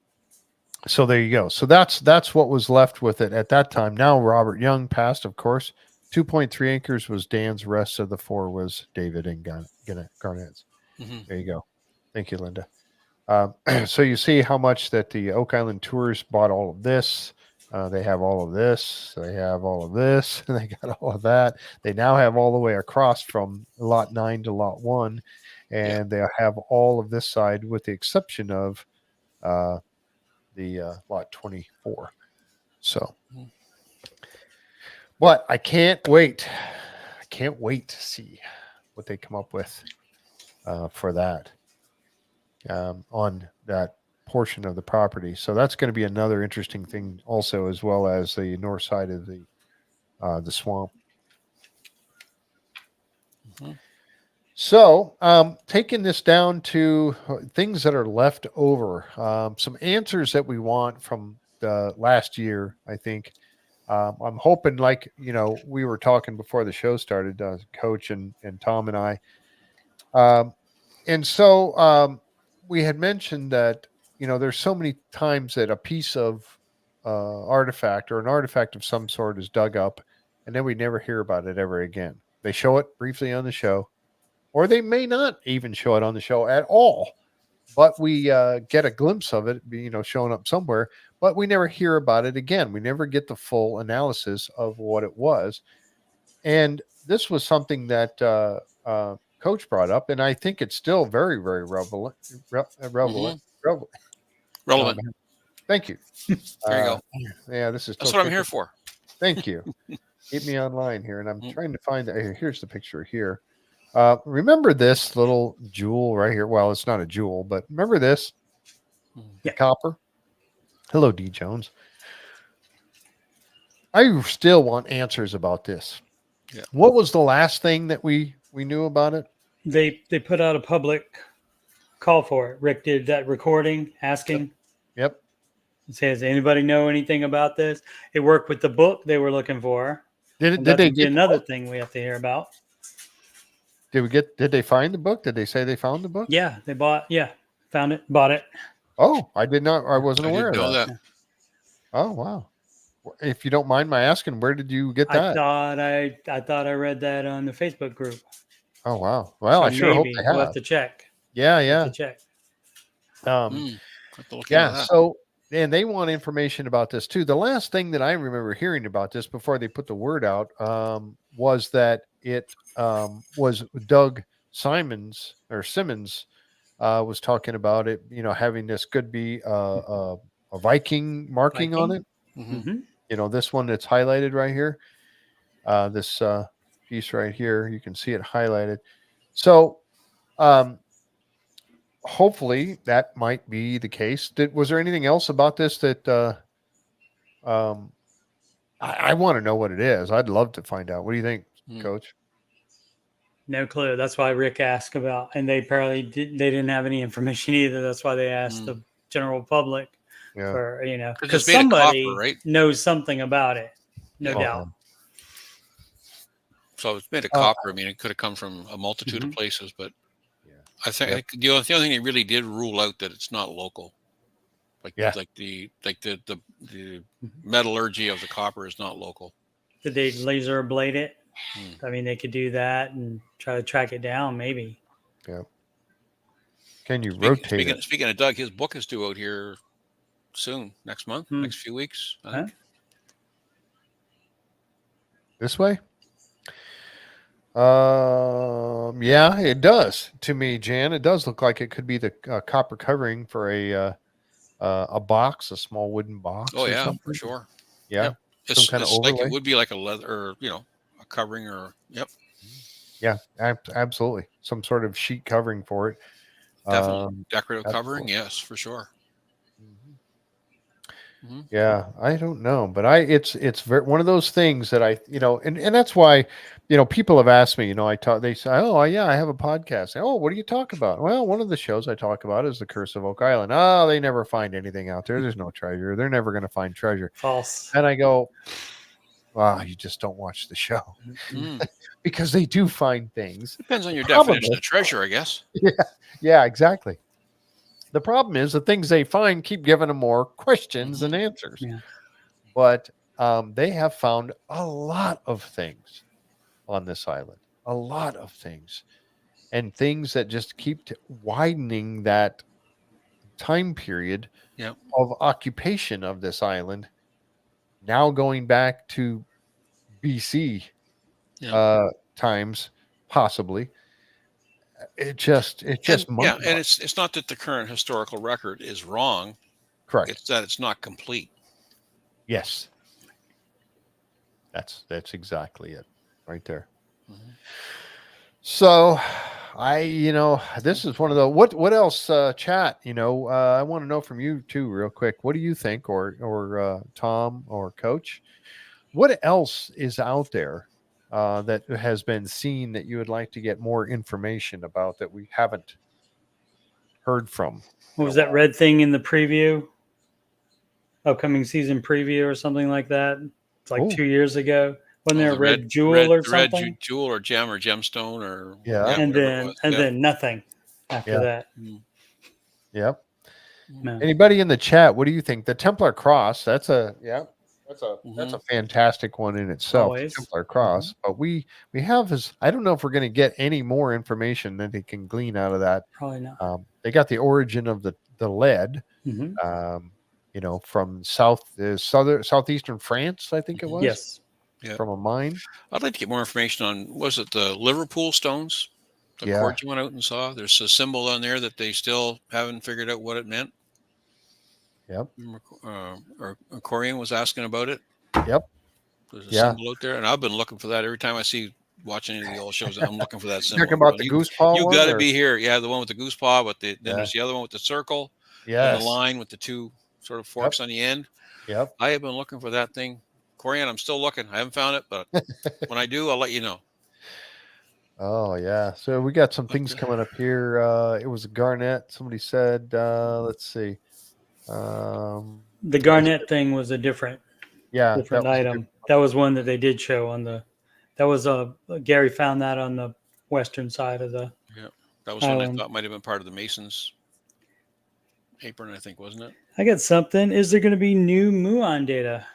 Speaker 1: so there you go. So that's what was left with it at that time. Now Robert Young passed, of course. 2.3 acres was Dan's. Rest of the 4 was David and Garnett's.
Speaker 2: Mhm.
Speaker 1: There you go. Thank you, Linda. So you see how much that the Oak Island Tours bought all of this. They have all of this. They have all of this. And they got all of that. They now have all the way across from lot 9 to lot 1.
Speaker 2: Yeah.
Speaker 1: And they have all of this side with the exception of the lot 24. So,
Speaker 2: Mhm.
Speaker 1: but I can't wait. I can't wait to see what they come up with for that. On that portion of the property. So that's going to be another interesting thing also, as well as the north side of the swamp.
Speaker 2: Mhm.
Speaker 1: So taking this down to things that are left over, some answers that we want from last year, I think. I'm hoping, like, we were talking before the show started, Coach and Tom and I. And so we had mentioned that, there's so many times that a piece of artifact or an artifact of some sort is dug up, and then we never hear about it ever again. They show it briefly on the show, or they may not even show it on the show at all. But we get a glimpse of it, showing up somewhere, but we never hear about it again. We never get the full analysis of what it was. And this was something that Coach brought up, and I think it's still very, very relevant. Relevant.
Speaker 2: Relevant.
Speaker 1: Thank you.
Speaker 2: There you go.
Speaker 1: Yeah, this is.
Speaker 2: That's what I'm here for.
Speaker 1: Thank you. Keep me online here, and I'm trying to find. Here's the picture here. Remember this little jewel right here? Well, it's not a jewel, but remember this?
Speaker 3: Yeah.
Speaker 1: Copper. Hello, D. Jones. I still want answers about this.
Speaker 2: Yeah.
Speaker 1: What was the last thing that we knew about it?
Speaker 3: They put out a public call for it. Rick did that recording asking.
Speaker 1: Yep.
Speaker 3: It says, anybody know anything about this? It worked with the book they were looking for.
Speaker 1: Did they get
Speaker 3: another thing we have to hear about?
Speaker 1: Did they find the book? Did they say they found the book?
Speaker 3: Yeah, they found it, bought it.
Speaker 1: Oh, I did not. I wasn't aware
Speaker 2: didn't
Speaker 1: of
Speaker 2: know
Speaker 1: that. Oh, wow. If you don't mind my asking, where did you get that?
Speaker 3: I thought I read that on the Facebook group.
Speaker 1: Oh, wow. Well, I sure hope they have.
Speaker 3: We'll have to check.
Speaker 1: Yeah.
Speaker 3: Have to check.
Speaker 1: Yeah. So, and they want information about this too. The last thing that I remember hearing about this before they put the word out was that it was Doug Simmons was talking about it. Having this could be a Viking marking on it.
Speaker 3: Mm-hmm.
Speaker 1: This one that's highlighted right here. This piece right here, you can see it highlighted. So, hopefully that might be the case. Was there anything else about this that I want to know what it is? I'd love to find out. What do you think, Coach?
Speaker 3: No clue. That's why Rick asked about, and they apparently didn't have any information either. That's why they asked the general public for, because somebody knows something about it, no doubt.
Speaker 2: So it's made of copper. I mean, it could have come from a multitude of places, but I think the only thing they really did rule out that it's not local, like the metallurgy of the copper is not local.
Speaker 3: Did they laser ablate it? I mean, they could do that and try to track it down, maybe.
Speaker 1: Yeah. Can you rotate it?
Speaker 2: Speaking of Doug, his book is due out here soon, next month, next few weeks. I think.
Speaker 1: This way? Yeah, it does to me, Jan. It does look like it could be the copper covering for a box, a small wooden box.
Speaker 2: Oh yeah, for sure.
Speaker 1: Yeah,
Speaker 2: yep. Some kind of overlay. Like it would be like a leather, or a covering, or
Speaker 1: Yeah, absolutely. Some sort of sheet covering for it.
Speaker 2: Definitely decorative covering. Cool. Yes, for sure.
Speaker 1: Yeah, I don't know, but it's one of those things that and that's why, people have asked me, they say, oh yeah, I have a podcast. Oh, what do you talk about? Well, one of the shows I talk about is the Curse of Oak Island. Oh, they never find anything out there. There's no treasure. They're never going to find treasure.
Speaker 3: False.
Speaker 1: And I go, wow, you just don't watch the show because they do find things.
Speaker 2: Depends on your definition of treasure, I guess.
Speaker 1: Yeah, exactly. The problem is the things they find keep giving them more questions than answers.
Speaker 3: Yeah.
Speaker 1: But they have found a lot of things on this island, a lot of things, and things that just keep widening that time period of occupation of this island. Now going back to BC times, possibly. It just
Speaker 2: and it's not that the current historical record is wrong.
Speaker 1: Correct.
Speaker 2: It's that it's not complete.
Speaker 1: Yes. That's exactly it right there. So this is one of the what else chat, I want to know from you too real quick. What do you think, or Tom or Coach? What else is out there that has been seen that you would like to get more information about that we haven't heard from?
Speaker 3: What was that red thing in the preview upcoming season preview or something like that. It's like
Speaker 1: Oh.
Speaker 3: 2 years ago. Wasn't there a
Speaker 2: the
Speaker 3: red jewel or
Speaker 2: the red
Speaker 3: something?
Speaker 2: jewel or gem or gemstone or
Speaker 1: Yeah.
Speaker 3: And
Speaker 2: whatever it
Speaker 3: then
Speaker 2: was.
Speaker 3: and
Speaker 2: Yeah.
Speaker 3: then nothing after
Speaker 1: Yeah.
Speaker 3: that.
Speaker 2: Mm.
Speaker 1: Yep.
Speaker 3: No.
Speaker 1: Anybody in the chat? What do you think? The Templar Cross. That's a That's
Speaker 2: Mm-hmm.
Speaker 1: a fantastic one in itself.
Speaker 3: Always.
Speaker 1: The Templar Cross. But we have this. I don't know if we're going to get any more information that they can glean out of that.
Speaker 3: Probably not.
Speaker 1: They got the origin of the lead.
Speaker 3: Mhm.
Speaker 1: From southeastern France, I think it was.
Speaker 3: Yes.
Speaker 2: Yeah.
Speaker 1: From a mine.
Speaker 2: I'd like to get more information on, was it the Liverpool stones? The
Speaker 1: Yeah.
Speaker 2: court you went out and saw? There's a symbol on there that they still haven't figured out what it meant.
Speaker 1: Yep.
Speaker 2: Or Corian was asking about it.
Speaker 1: Yep.
Speaker 2: There's a
Speaker 1: Yeah.
Speaker 2: symbol out there, and I've been looking for that every time I see watching any of the old shows. I'm looking for that symbol.
Speaker 1: Talking about the goose paw
Speaker 2: You
Speaker 1: one,
Speaker 2: got to
Speaker 1: or-
Speaker 2: be here. Yeah, the one with the goose paw, but then
Speaker 1: Yeah.
Speaker 2: there's the other one with the circle and
Speaker 1: Yes.
Speaker 2: the line with the two sort of forks on the end.
Speaker 1: Yep.
Speaker 2: I have been looking for that thing. Corian, I'm still looking. I haven't found it, but when I do, I'll let you know.
Speaker 1: Oh yeah. So we got some things coming up here. It was a garnet. Somebody said, let's see.
Speaker 3: The garnet thing was a different
Speaker 1: That was a
Speaker 3: item. That was one that they did show on the. That was Gary found that on the western side of the.
Speaker 2: Yeah, that was one I
Speaker 3: Island.
Speaker 2: thought might have been part of the Masons apron, I think, wasn't it?
Speaker 3: I got something. Is there going to be new muon data?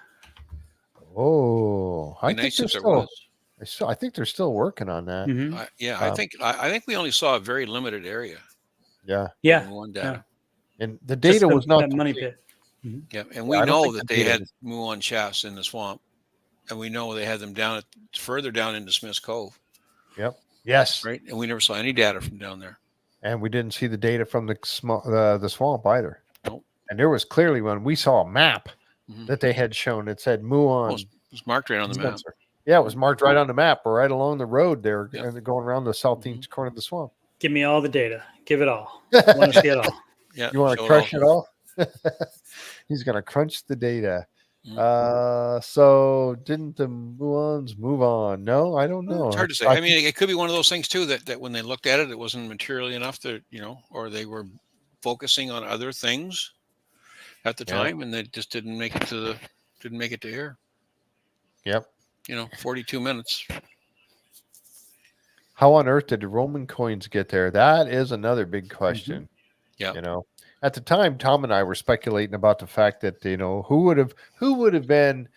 Speaker 1: Oh, I
Speaker 2: Be
Speaker 1: think
Speaker 2: nice
Speaker 1: they're
Speaker 2: if there
Speaker 1: still.
Speaker 2: was.
Speaker 1: I think they're still working on that.
Speaker 3: Mhm.
Speaker 2: I think we only saw a very limited area.
Speaker 1: Yeah.
Speaker 3: Yeah.
Speaker 2: One data.
Speaker 1: And the
Speaker 3: Just
Speaker 1: data was not
Speaker 3: that money
Speaker 1: complete.
Speaker 3: pit.
Speaker 2: Yeah, and we
Speaker 1: I don't
Speaker 2: know
Speaker 1: think
Speaker 2: that
Speaker 1: the
Speaker 2: they
Speaker 1: data
Speaker 2: had
Speaker 1: is-
Speaker 2: muon shafts in the swamp, and we know they had them down further down into Smith's Cove,
Speaker 1: Yep. Yes.
Speaker 2: right? And we never saw any data from down there.
Speaker 1: And we didn't see the data from the swamp either.
Speaker 2: Nope.
Speaker 1: And there was clearly when we saw a map
Speaker 2: Mhm.
Speaker 1: that they had shown, it said
Speaker 2: Oh,
Speaker 1: Muon.
Speaker 2: it was marked right on the map.
Speaker 1: Spencer. Yeah, it was marked right on the map, or right along the road there,
Speaker 2: Yep.
Speaker 1: and going around the southeast corner of the swamp.
Speaker 3: Give me all the data. Give it all. I want to see it all.
Speaker 2: Yeah,
Speaker 1: You want
Speaker 2: show
Speaker 1: to crush it all? He's going to crunch the data.
Speaker 2: Mhm.
Speaker 1: So didn't the Muons move on? No, I don't know.
Speaker 2: It's hard to say. I mean, it could be one of those things too that when they looked at it, it wasn't materially enough to, or they were focusing on other things at the time, and they just didn't make it to air.
Speaker 1: Yep.
Speaker 2: 42 minutes.
Speaker 1: How on earth did the Roman coins get there? That is another big question.
Speaker 2: Yeah.
Speaker 1: At the time, Tom and I were speculating about the fact that who would have been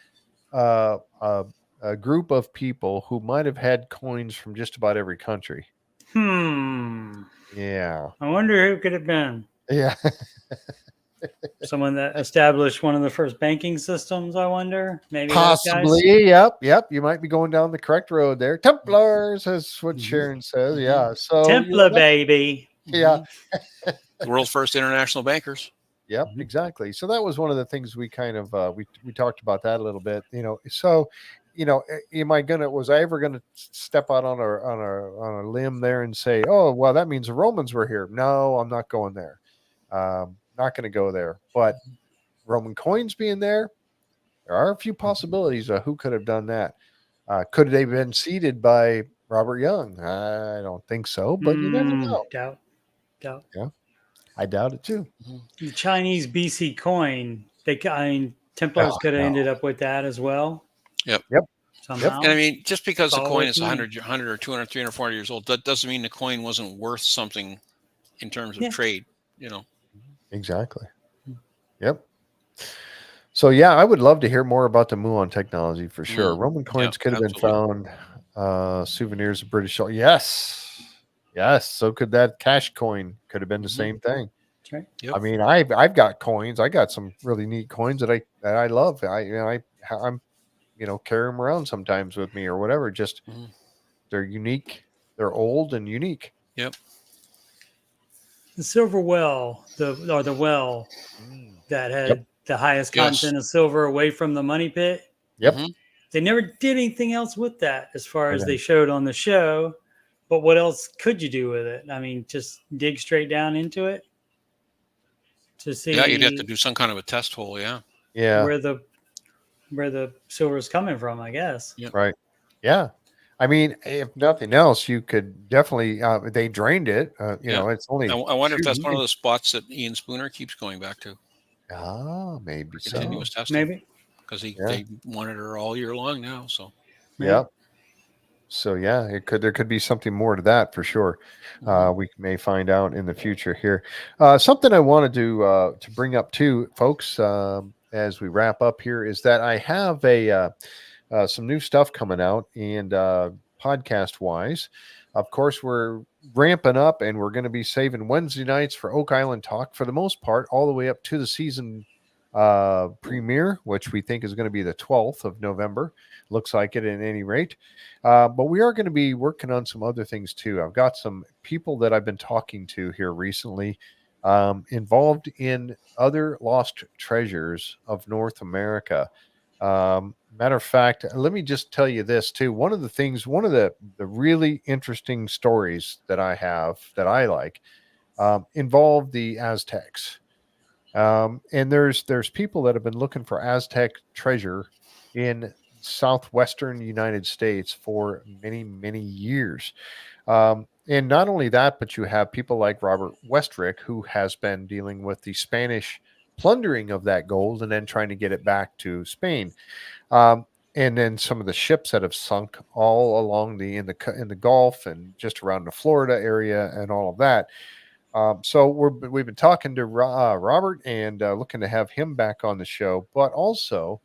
Speaker 1: a group of people who might have had coins from just about every country. Yeah.
Speaker 3: I wonder who could have been.
Speaker 1: Yeah.
Speaker 3: Someone that established one of the first banking systems, I wonder. Maybe
Speaker 1: Possibly. Yep. You might be going down the correct road there. Templars, that's what Sharon says. Yeah. So
Speaker 3: Templar baby.
Speaker 1: Yeah.
Speaker 2: The world's first international bankers.
Speaker 1: Yep, exactly. So that was one of the things we kind of we talked about that a little bit. So was I ever gonna step out on a limb there and say, oh well, that means the Romans were here? No, I'm not going there. Not going to go there. But Roman coins being there are a few possibilities of who could have done that. Could they have been seeded by Robert Young? I don't think so, but you never know.
Speaker 3: Doubt.
Speaker 1: Yeah, I doubt it too.
Speaker 3: The Chinese BC coin, Templars could have ended up with that as well.
Speaker 2: Yep.
Speaker 3: Somehow.
Speaker 2: And I mean, just because the
Speaker 3: Follow
Speaker 2: coin
Speaker 3: with
Speaker 2: is
Speaker 3: me.
Speaker 2: 100 or 200, 300, 400 years old, that doesn't mean the coin wasn't worth something in terms of trade,
Speaker 1: Exactly. Yep. So yeah, I would love to hear more about the muon technology for sure. Roman coins could have been found. Souvenirs of British. Yes. So could that cash coin could have been the same thing.
Speaker 3: That's right.
Speaker 2: Yep.
Speaker 1: I mean, I've got coins. I got some really neat coins that I love. I'm carry them around sometimes with me or whatever. Just they're unique. They're old and unique.
Speaker 2: Yep.
Speaker 3: The silver well, the well that had the highest content of silver away from the money pit.
Speaker 1: Yep.
Speaker 3: They never did anything else with that as far as they showed on the show. But what else could you do with it? I mean, just dig straight down into it to see.
Speaker 2: Yeah, you'd have to do some kind of a test hole. Yeah.
Speaker 3: Where the silver is coming from, I guess.
Speaker 2: Yep.
Speaker 1: Right. Yeah. I mean, if nothing else, you could definitely. They drained it. It's only.
Speaker 2: I wonder if that's one of the spots that Ian Spooner keeps going back to.
Speaker 1: Maybe
Speaker 2: for
Speaker 1: so.
Speaker 2: continuous testing
Speaker 3: Maybe.
Speaker 2: because
Speaker 1: Yeah.
Speaker 2: they monitor all year long now. So
Speaker 3: Maybe.
Speaker 1: Yeah. So yeah, there could be something more to that for sure.
Speaker 2: Mhm.
Speaker 1: We may find out in the future here. Something I wanted to bring up too, folks, as we wrap up here, is that I have some new stuff coming out, and podcast wise, of course, we're ramping up, and we're going to be saving Wednesday nights for Oak Island Talk for the most part, all the way up to the season premiere, which we think is going to be the 12th of November. Looks like it at any rate. But we are going to be working on some other things too. I've got some people that I've been talking to here recently, involved in other lost treasures of North America. Matter of fact, let me just tell you this too. One of the really interesting stories that I have that I like involve the Aztecs. And there's people that have been looking for Aztec treasure in southwestern United States for many, many years. And not only that, but you have people like Robert Westrick, who has been dealing with the Spanish plundering of that gold and then trying to get it back to Spain. Um, and then some of the ships that have sunk all along in the Gulf and just around the Florida area and all of that. So we've been talking to Robert and looking to have him back on the show, but also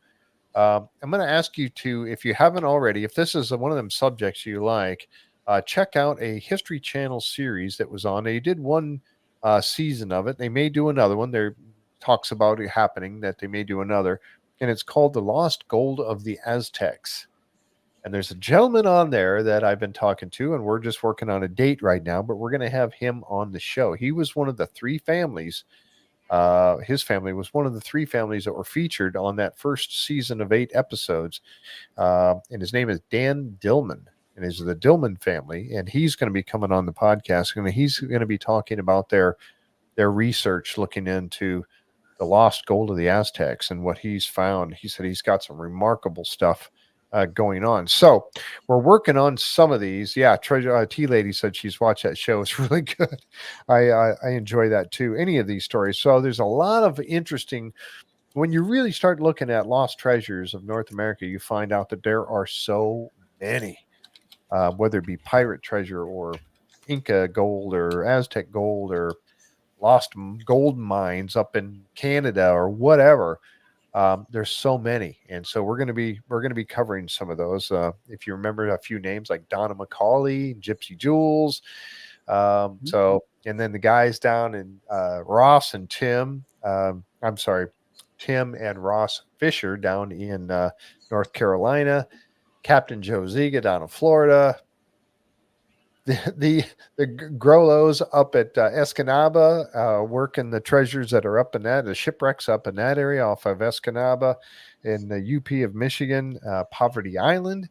Speaker 1: I'm going to ask you to, if you haven't already, if this is one of them subjects you like, check out a History Channel series that was on. They did one season of it. They may do another one. There talks about it happening that they may do another, and it's called The Lost Gold of the Aztecs. And there's a gentleman on there that I've been talking to, and we're just working on a date right now, but we're going to have him on the show. He was one of the three families. His family was one of the three families that were featured on that first season of 8 episodes. And his name is Dan Dillman, and is the Dillman family. And he's going to be coming on the podcast, and he's going to be talking about their research looking into the lost gold of the Aztecs and what he's found. He said he's got some remarkable stuff going on. So we're working on some of these. Yeah, Treasure Tea Lady said she's watched that show. It's really good. I enjoy that too. Any of these stories. So there's a lot of interesting. When you really start looking at lost treasures of North America, you find out that there are so many, whether it be pirate treasure or Inca gold or Aztec gold or lost gold mines up in Canada or whatever. There's so many, and so we're gonna be covering some of those. If you remember a few names like Donna McCauley, Gypsy Jules. So and then the guys down in Ross and Tim. I'm sorry, Tim and Ross Fisher down in North Carolina. Captain Joe Ziga down in Florida. The Grolos up at Escanaba, working the treasures that are up in the shipwrecks up in that area off of Escanaba in the UP of Michigan, Poverty Island.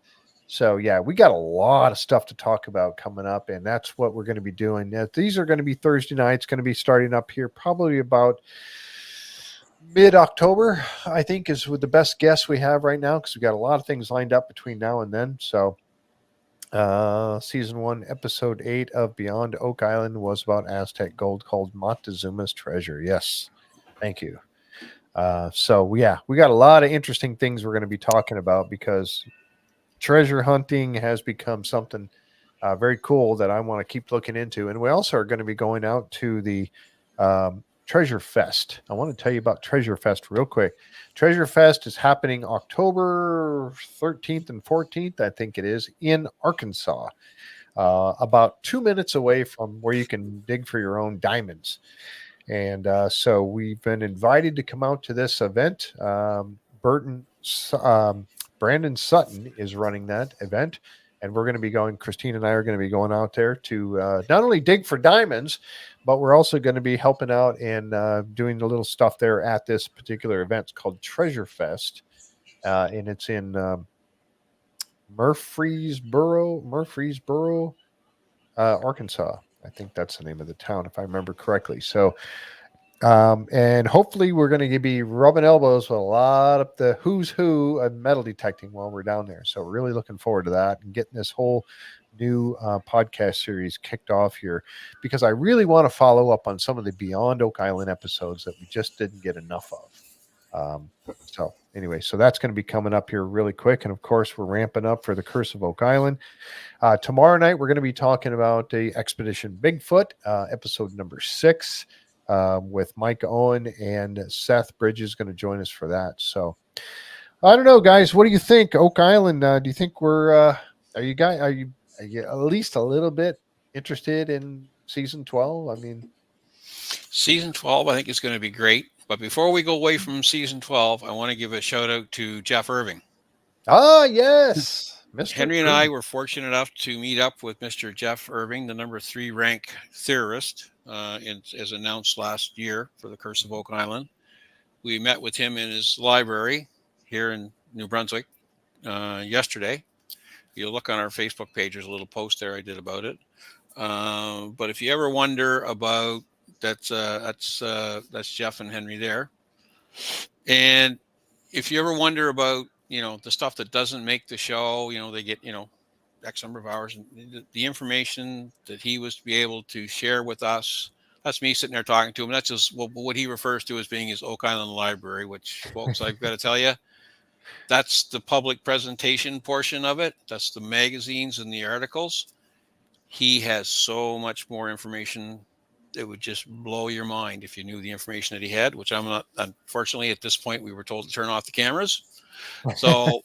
Speaker 1: So yeah, we got a lot of stuff to talk about coming up, and that's what we're going to be doing. Now, these are going to be Thursday nights, going to be starting up here probably about mid-October, I think, is with the best guess we have right now, because we got a lot of things lined up between now and then. So season 1, episode 8 of Beyond Oak Island was about Aztec gold called Montezuma's Treasure. Yes, thank you. So yeah, we got a lot of interesting things we're going to be talking about, because treasure hunting has become something very cool that I want to keep looking into. And we also are going to be going out to the Treasure Fest. I want to tell you about Treasure Fest real quick. Treasure Fest is happening October 13th and 14th, I think it is, in Arkansas, about 2 minutes away from where you can dig for your own diamonds. And so we've been invited to come out to this event. Burton, Brandon Sutton is running that event. And we're going to be going, Christine and I are going to be going out there to not only dig for diamonds, but we're also going to be helping out and doing the little stuff there at this particular event. It's called Treasure Fest. And it's in Murfreesboro, Arkansas. I think that's the name of the town, if I remember correctly. So And hopefully we're going to be rubbing elbows with a lot of the who's who of metal detecting while we're down there. So really looking forward to that and getting this whole new podcast series kicked off here, because I really want to follow up on some of the Beyond Oak Island episodes that we just didn't get enough of. So anyway, so that's going to be coming up here really quick. And of course, we're ramping up for the Curse of Oak Island. Tomorrow night, we're going to be talking about the Expedition Bigfoot, episode number 6, with Mike Owen, and Seth Bridges going to join us for that. So I don't know, guys. What do you think? Oak Island, do you think are you at least a little bit interested in season 12? I mean,
Speaker 2: season 12, I think is going to be great. But before we go away from season 12, I want to give a shout out to Jeff Irving.
Speaker 1: Ah, yes. Mr.
Speaker 2: Henry and I were fortunate enough to meet up with Mr. Jeff Irving, the number 3 rank theorist, as announced last year for the Curse of Oak Island. We met with him in his library here in New Brunswick yesterday. You'll look on our Facebook page. There's a little post there I did about it. But if you ever wonder about that's Jeff and Henry there. And if you ever wonder about, the stuff that doesn't make the show, they get, X number of hours, and the information that he was to be able to share with us, that's me sitting there talking to him. That's just what he refers to as being his Oak Island library, which, folks, I've got to tell you, that's the public presentation portion of it. That's the magazines and the articles. He has so much more information. It would just blow your mind if you knew the information that he had, which I'm not. Unfortunately, at this point, we were told to turn off the cameras. So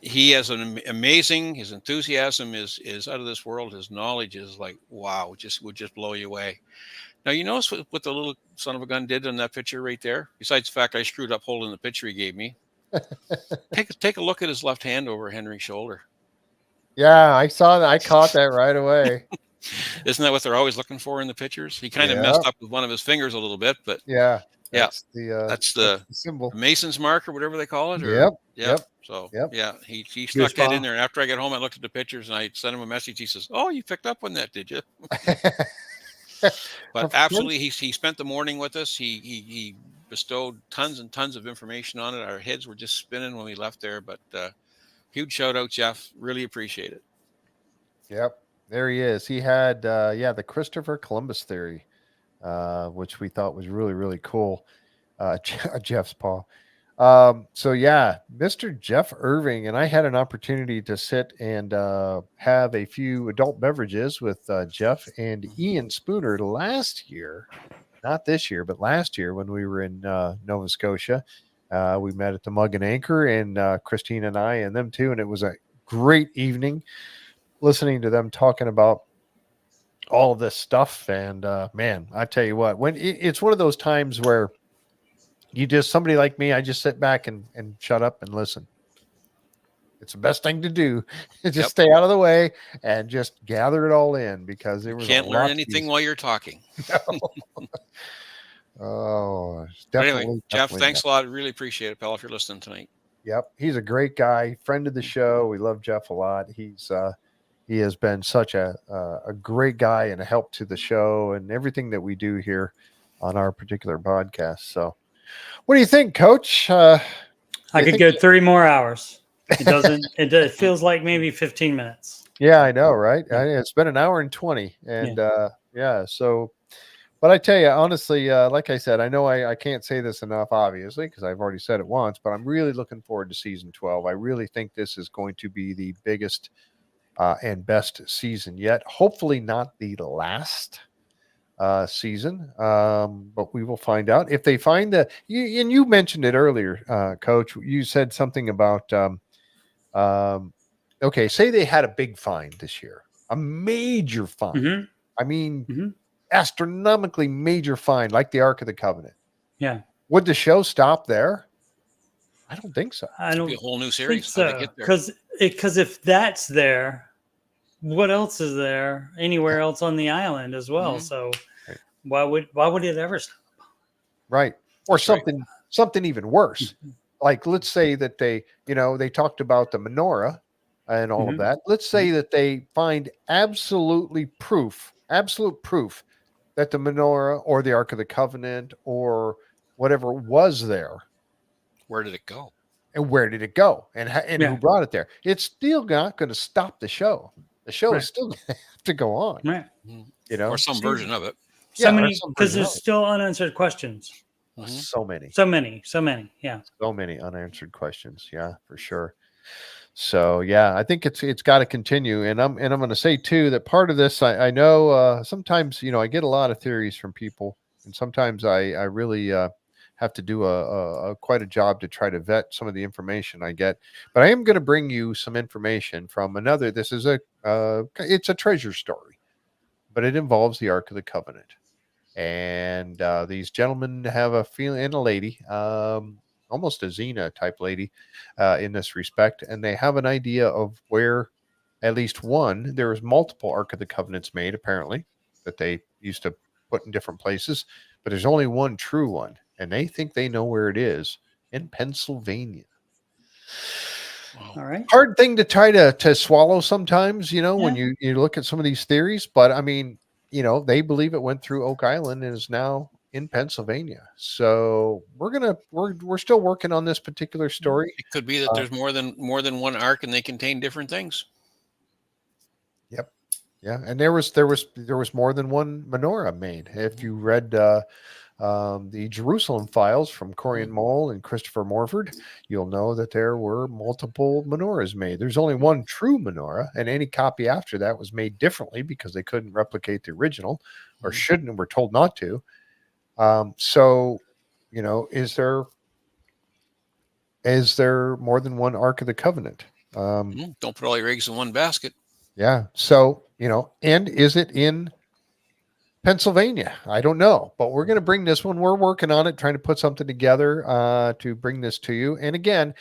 Speaker 2: he has an amazing, his enthusiasm is out of this world. His knowledge is like, wow, would just blow you away. Now, you notice what the little son of a gun did in that picture right there? Besides the fact I screwed up holding the picture he gave me. Take a look at his left hand over Henry's shoulder.
Speaker 1: Yeah, I saw that. I caught that right away.
Speaker 2: Isn't that what they're always looking for in the pictures? He kind of messed up with one of his fingers a little bit, but that's the
Speaker 1: symbol,
Speaker 2: Mason's mark or whatever they call it.
Speaker 1: Yep.
Speaker 2: So he stuck that in there. And after I got home, I looked at the pictures and I sent him a message. He says, "Oh, you picked up on that, did you?" But absolutely, he spent the morning with us. He bestowed tons and tons of information on it. Our heads were just spinning when we left there. But huge shout out, Jeff. Really appreciate it.
Speaker 1: Yep. There he is. He had, the Christopher Columbus theory, which we thought was really, really cool. Jeff's paw. Mr. Jeff Irving, and I had an opportunity to sit and have a few adult beverages with Jeff and Ian Spooner last year, not this year, but last year when we were in Nova Scotia. We met at the Mug and Anchor, and Christine and I and them too, and it was a great evening listening to them talking about all of this stuff. And man, I tell you what, when it's one of those times where somebody like me, I just sit back and shut up and listen. It's the best thing to do. Just stay out of the way and just gather it all in, because there was
Speaker 2: can't learn anything while you're talking.
Speaker 1: Oh,
Speaker 2: definitely. Anyway, Jeff, thanks a lot. Really appreciate it, pal, if you're listening tonight.
Speaker 1: Yep. He's a great guy, friend of the show. We love Jeff a lot. He has been such a great guy and a help to the show and everything that we do here on our particular podcast. So what do you think, Coach? I
Speaker 3: could go 3 more hours. It doesn't. It feels like maybe 15 minutes.
Speaker 1: Yeah, I know, right? It's been an hour and 20, and So, but I tell you honestly, like I said, I know I can't say this enough, obviously, because I've already said it once. But I'm really looking forward to season 12. I really think this is going to be the biggest and best season yet. Hopefully, not the last season, but we will find out if they find and you mentioned it earlier, Coach. You said something about okay, say they had a big find this year, a major find.
Speaker 3: Mm-hmm.
Speaker 1: I mean, astronomically major find, like the Ark of the Covenant.
Speaker 3: Yeah.
Speaker 1: Would the show stop there? I don't think so.
Speaker 3: I don't.
Speaker 2: Be a whole new series.
Speaker 3: So because if that's there, what else is there anywhere else on the island as well? So why would it ever stop?
Speaker 1: Right. Or something even worse. Like, let's say that they talked about the menorah and all of that. Let's say that they find absolute proof that the menorah or the Ark of the Covenant or whatever was there,
Speaker 2: Where did it go?
Speaker 1: and where did it go, and
Speaker 3: Yeah.
Speaker 1: who brought it there? It's still not going to stop the show. The show
Speaker 3: Right.
Speaker 1: is still going to have to go on.
Speaker 3: Right.
Speaker 1: You know,
Speaker 2: Or some version of it.
Speaker 3: So
Speaker 1: or
Speaker 3: many,
Speaker 1: some
Speaker 3: because
Speaker 1: version of
Speaker 3: there's
Speaker 1: it.
Speaker 3: still unanswered questions.
Speaker 2: Mhm.
Speaker 1: So many.
Speaker 3: Yeah.
Speaker 1: So many unanswered questions. Yeah, for sure. So yeah, I think it's got to continue, and I'm going to say too that part of this, I know sometimes I get a lot of theories from people, and sometimes I really have to do a quite a job to try to vet some of the information I get. But I am going to bring you some information from another. This is it's a treasure story, but it involves the Ark of the Covenant. And these gentlemen have a feeling, and a lady, almost a Zena type lady in this respect, and they have an idea of where at least one. There was multiple Ark of the Covenants made, apparently, that they used to put in different places, but there's only one true one, and they think they know where it is in Pennsylvania.
Speaker 2: Wow.
Speaker 3: All right.
Speaker 1: Hard thing to try to swallow sometimes, when
Speaker 3: Yeah.
Speaker 1: you look at some of these theories, but I mean, they believe it went through Oak Island and is now in Pennsylvania. So we're still working on this particular story.
Speaker 2: It could be that there's more than one ark, and they contain different things.
Speaker 1: Yep. Yeah. And there was more than one menorah made. If you read the Jerusalem Files from Corian Mole and Christopher Morford, you'll know that there were multiple menorahs made. There's only one true menorah, and any copy after that was made differently because they couldn't replicate the original, or shouldn't, and were told not to. So, is there more than one Ark of the Covenant?
Speaker 2: Don't put all your eggs in one basket.
Speaker 1: Yeah. So, and is it in Pennsylvania? I don't know, but we're going to bring this one. We're working on it, trying to put something together to bring this to you. And again,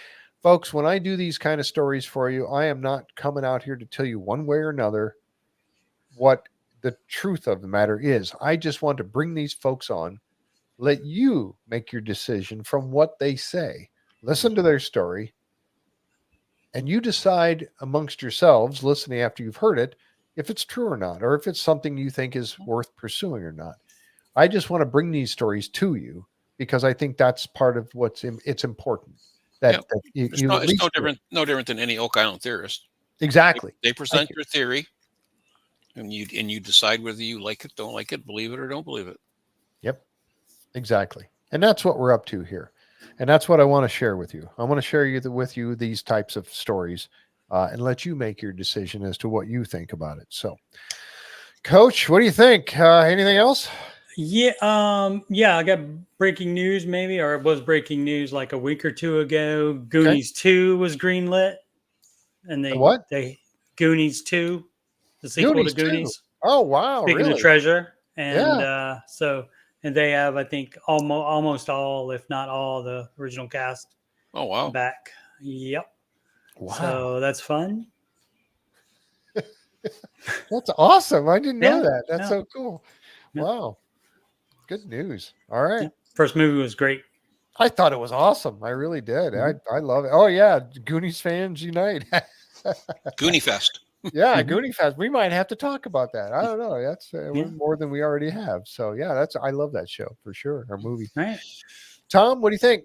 Speaker 1: folks, when I do these kind of stories for you, I am not coming out here to tell you one way or another what the truth of the matter is. I just want to bring these folks on, let you make your decision from what they say. Listen to their story, and you decide amongst yourselves, listening after you've heard it, if it's true or not, or if it's something you think is worth pursuing or not. I just want to bring these stories to you because I think that's part of it's important that you
Speaker 2: It's
Speaker 1: at least
Speaker 2: no different than any Oak Island theorist.
Speaker 1: exactly.
Speaker 2: They present your theory, and you decide whether you like it, don't like it, believe it, or don't believe it.
Speaker 1: Yep, exactly. And that's what we're up to here. And that's what I want to share with you. I want to share with you these types of stories and let you make your decision as to what you think about it. So, Coach, what do you think? Anything else?
Speaker 3: Yeah. I got breaking news, maybe, or it was breaking news like a week or two ago. Goonies 2 was greenlit, and they Goonies 2, the sequel to Goonies.
Speaker 1: 2. Oh wow!
Speaker 3: Speaking
Speaker 1: really?
Speaker 3: of treasure, and and they have, I think, almost all, if not all, the original cast.
Speaker 2: Oh wow!
Speaker 3: Back. Yep.
Speaker 1: Wow.
Speaker 3: So that's fun.
Speaker 1: That's awesome. I didn't know that. That's
Speaker 3: Yeah.
Speaker 1: so cool.
Speaker 3: Yeah.
Speaker 1: Wow. Good news. All right.
Speaker 3: Yeah. First movie was great.
Speaker 1: I thought it was awesome. I really did. I love it. Oh yeah. Goonies fans unite.
Speaker 2: Goonie Fest.
Speaker 1: Yeah, Goonie Fest. We might have to talk about that. I don't know. That's more than we already have. So yeah, I love that show for sure. Our movie.
Speaker 3: Right.
Speaker 1: Tom, what do you think?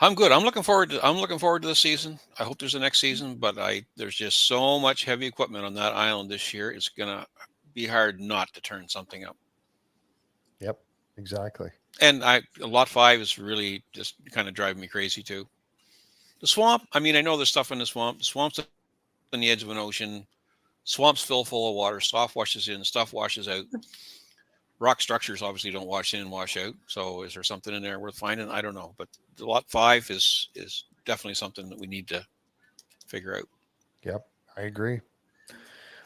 Speaker 2: I'm good. I'm looking forward to the season. I hope there's a next season, but there's just so much heavy equipment on that island this year. It's gonna be hard not to turn something up.
Speaker 1: Yep, exactly.
Speaker 2: And Lot 5 is really just kind of driving me crazy too. The swamp. I mean, I know there's stuff in the swamp. The swamp's on the edge of an ocean. Swamps fill full of water. Stuff washes in. Stuff washes out. Rock structures obviously don't wash in and wash out. So is there something in there worth finding? I don't know. But the Lot 5 is definitely something that we need to figure out.
Speaker 1: Yep, I agree.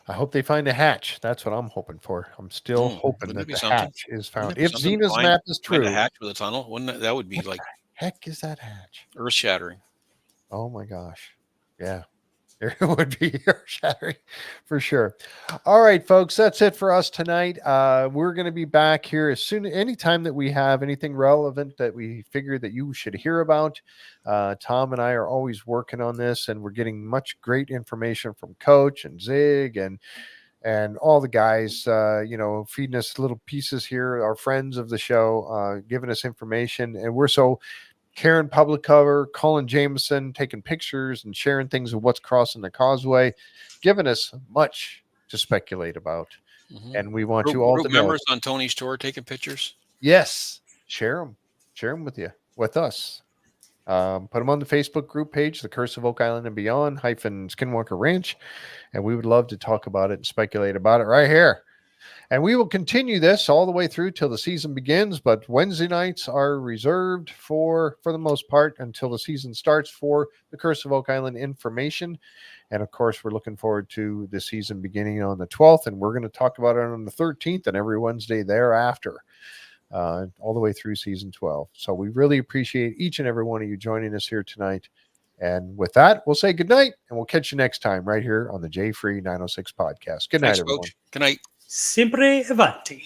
Speaker 1: I hope they find a hatch. That's what I'm hoping for. I'm still hoping that the hatch is found. If Zena's map is true.
Speaker 2: A hatch with a tunnel. That would be like,
Speaker 1: heck is that hatch?
Speaker 2: Earth shattering.
Speaker 1: Oh my gosh. Yeah. It would be shattering for sure. All right, folks, that's it for us tonight. We're going to be back here anytime that we have anything relevant that we figure that you should hear about. Tom and I are always working on this, and we're getting much great information from Coach and Zig and and all the guys, feeding us little pieces here, our friends of the show, giving us information. And we're so Karen Public Cover, Colin Jameson taking pictures and sharing things of what's crossing the causeway, giving us much to speculate about.
Speaker 2: Mhm.
Speaker 1: And we want
Speaker 2: Group,
Speaker 1: you all
Speaker 2: group
Speaker 1: to know.
Speaker 2: members on Tony's tour taking pictures.
Speaker 1: Yes, share them with us. Put them on the Facebook group page, The Curse of Oak Island and Beyond Skinwalker Ranch, and we would love to talk about it and speculate about it right here. And we will continue this all the way through till the season begins. But Wednesday nights are reserved for the most part until the season starts for the Curse of Oak Island information. And of course, we're looking forward to the season beginning on the 12th, and we're going to talk about it on the 13th and every Wednesday thereafter, all the way through season 12. So we really appreciate each and every one of you joining us here tonight. And with that, we'll say good night, and we'll catch you next time right here on the J Free 906 podcast. Good night,
Speaker 2: Thanks,
Speaker 1: everyone.
Speaker 2: Coach. Good night.
Speaker 3: Sempre avanti.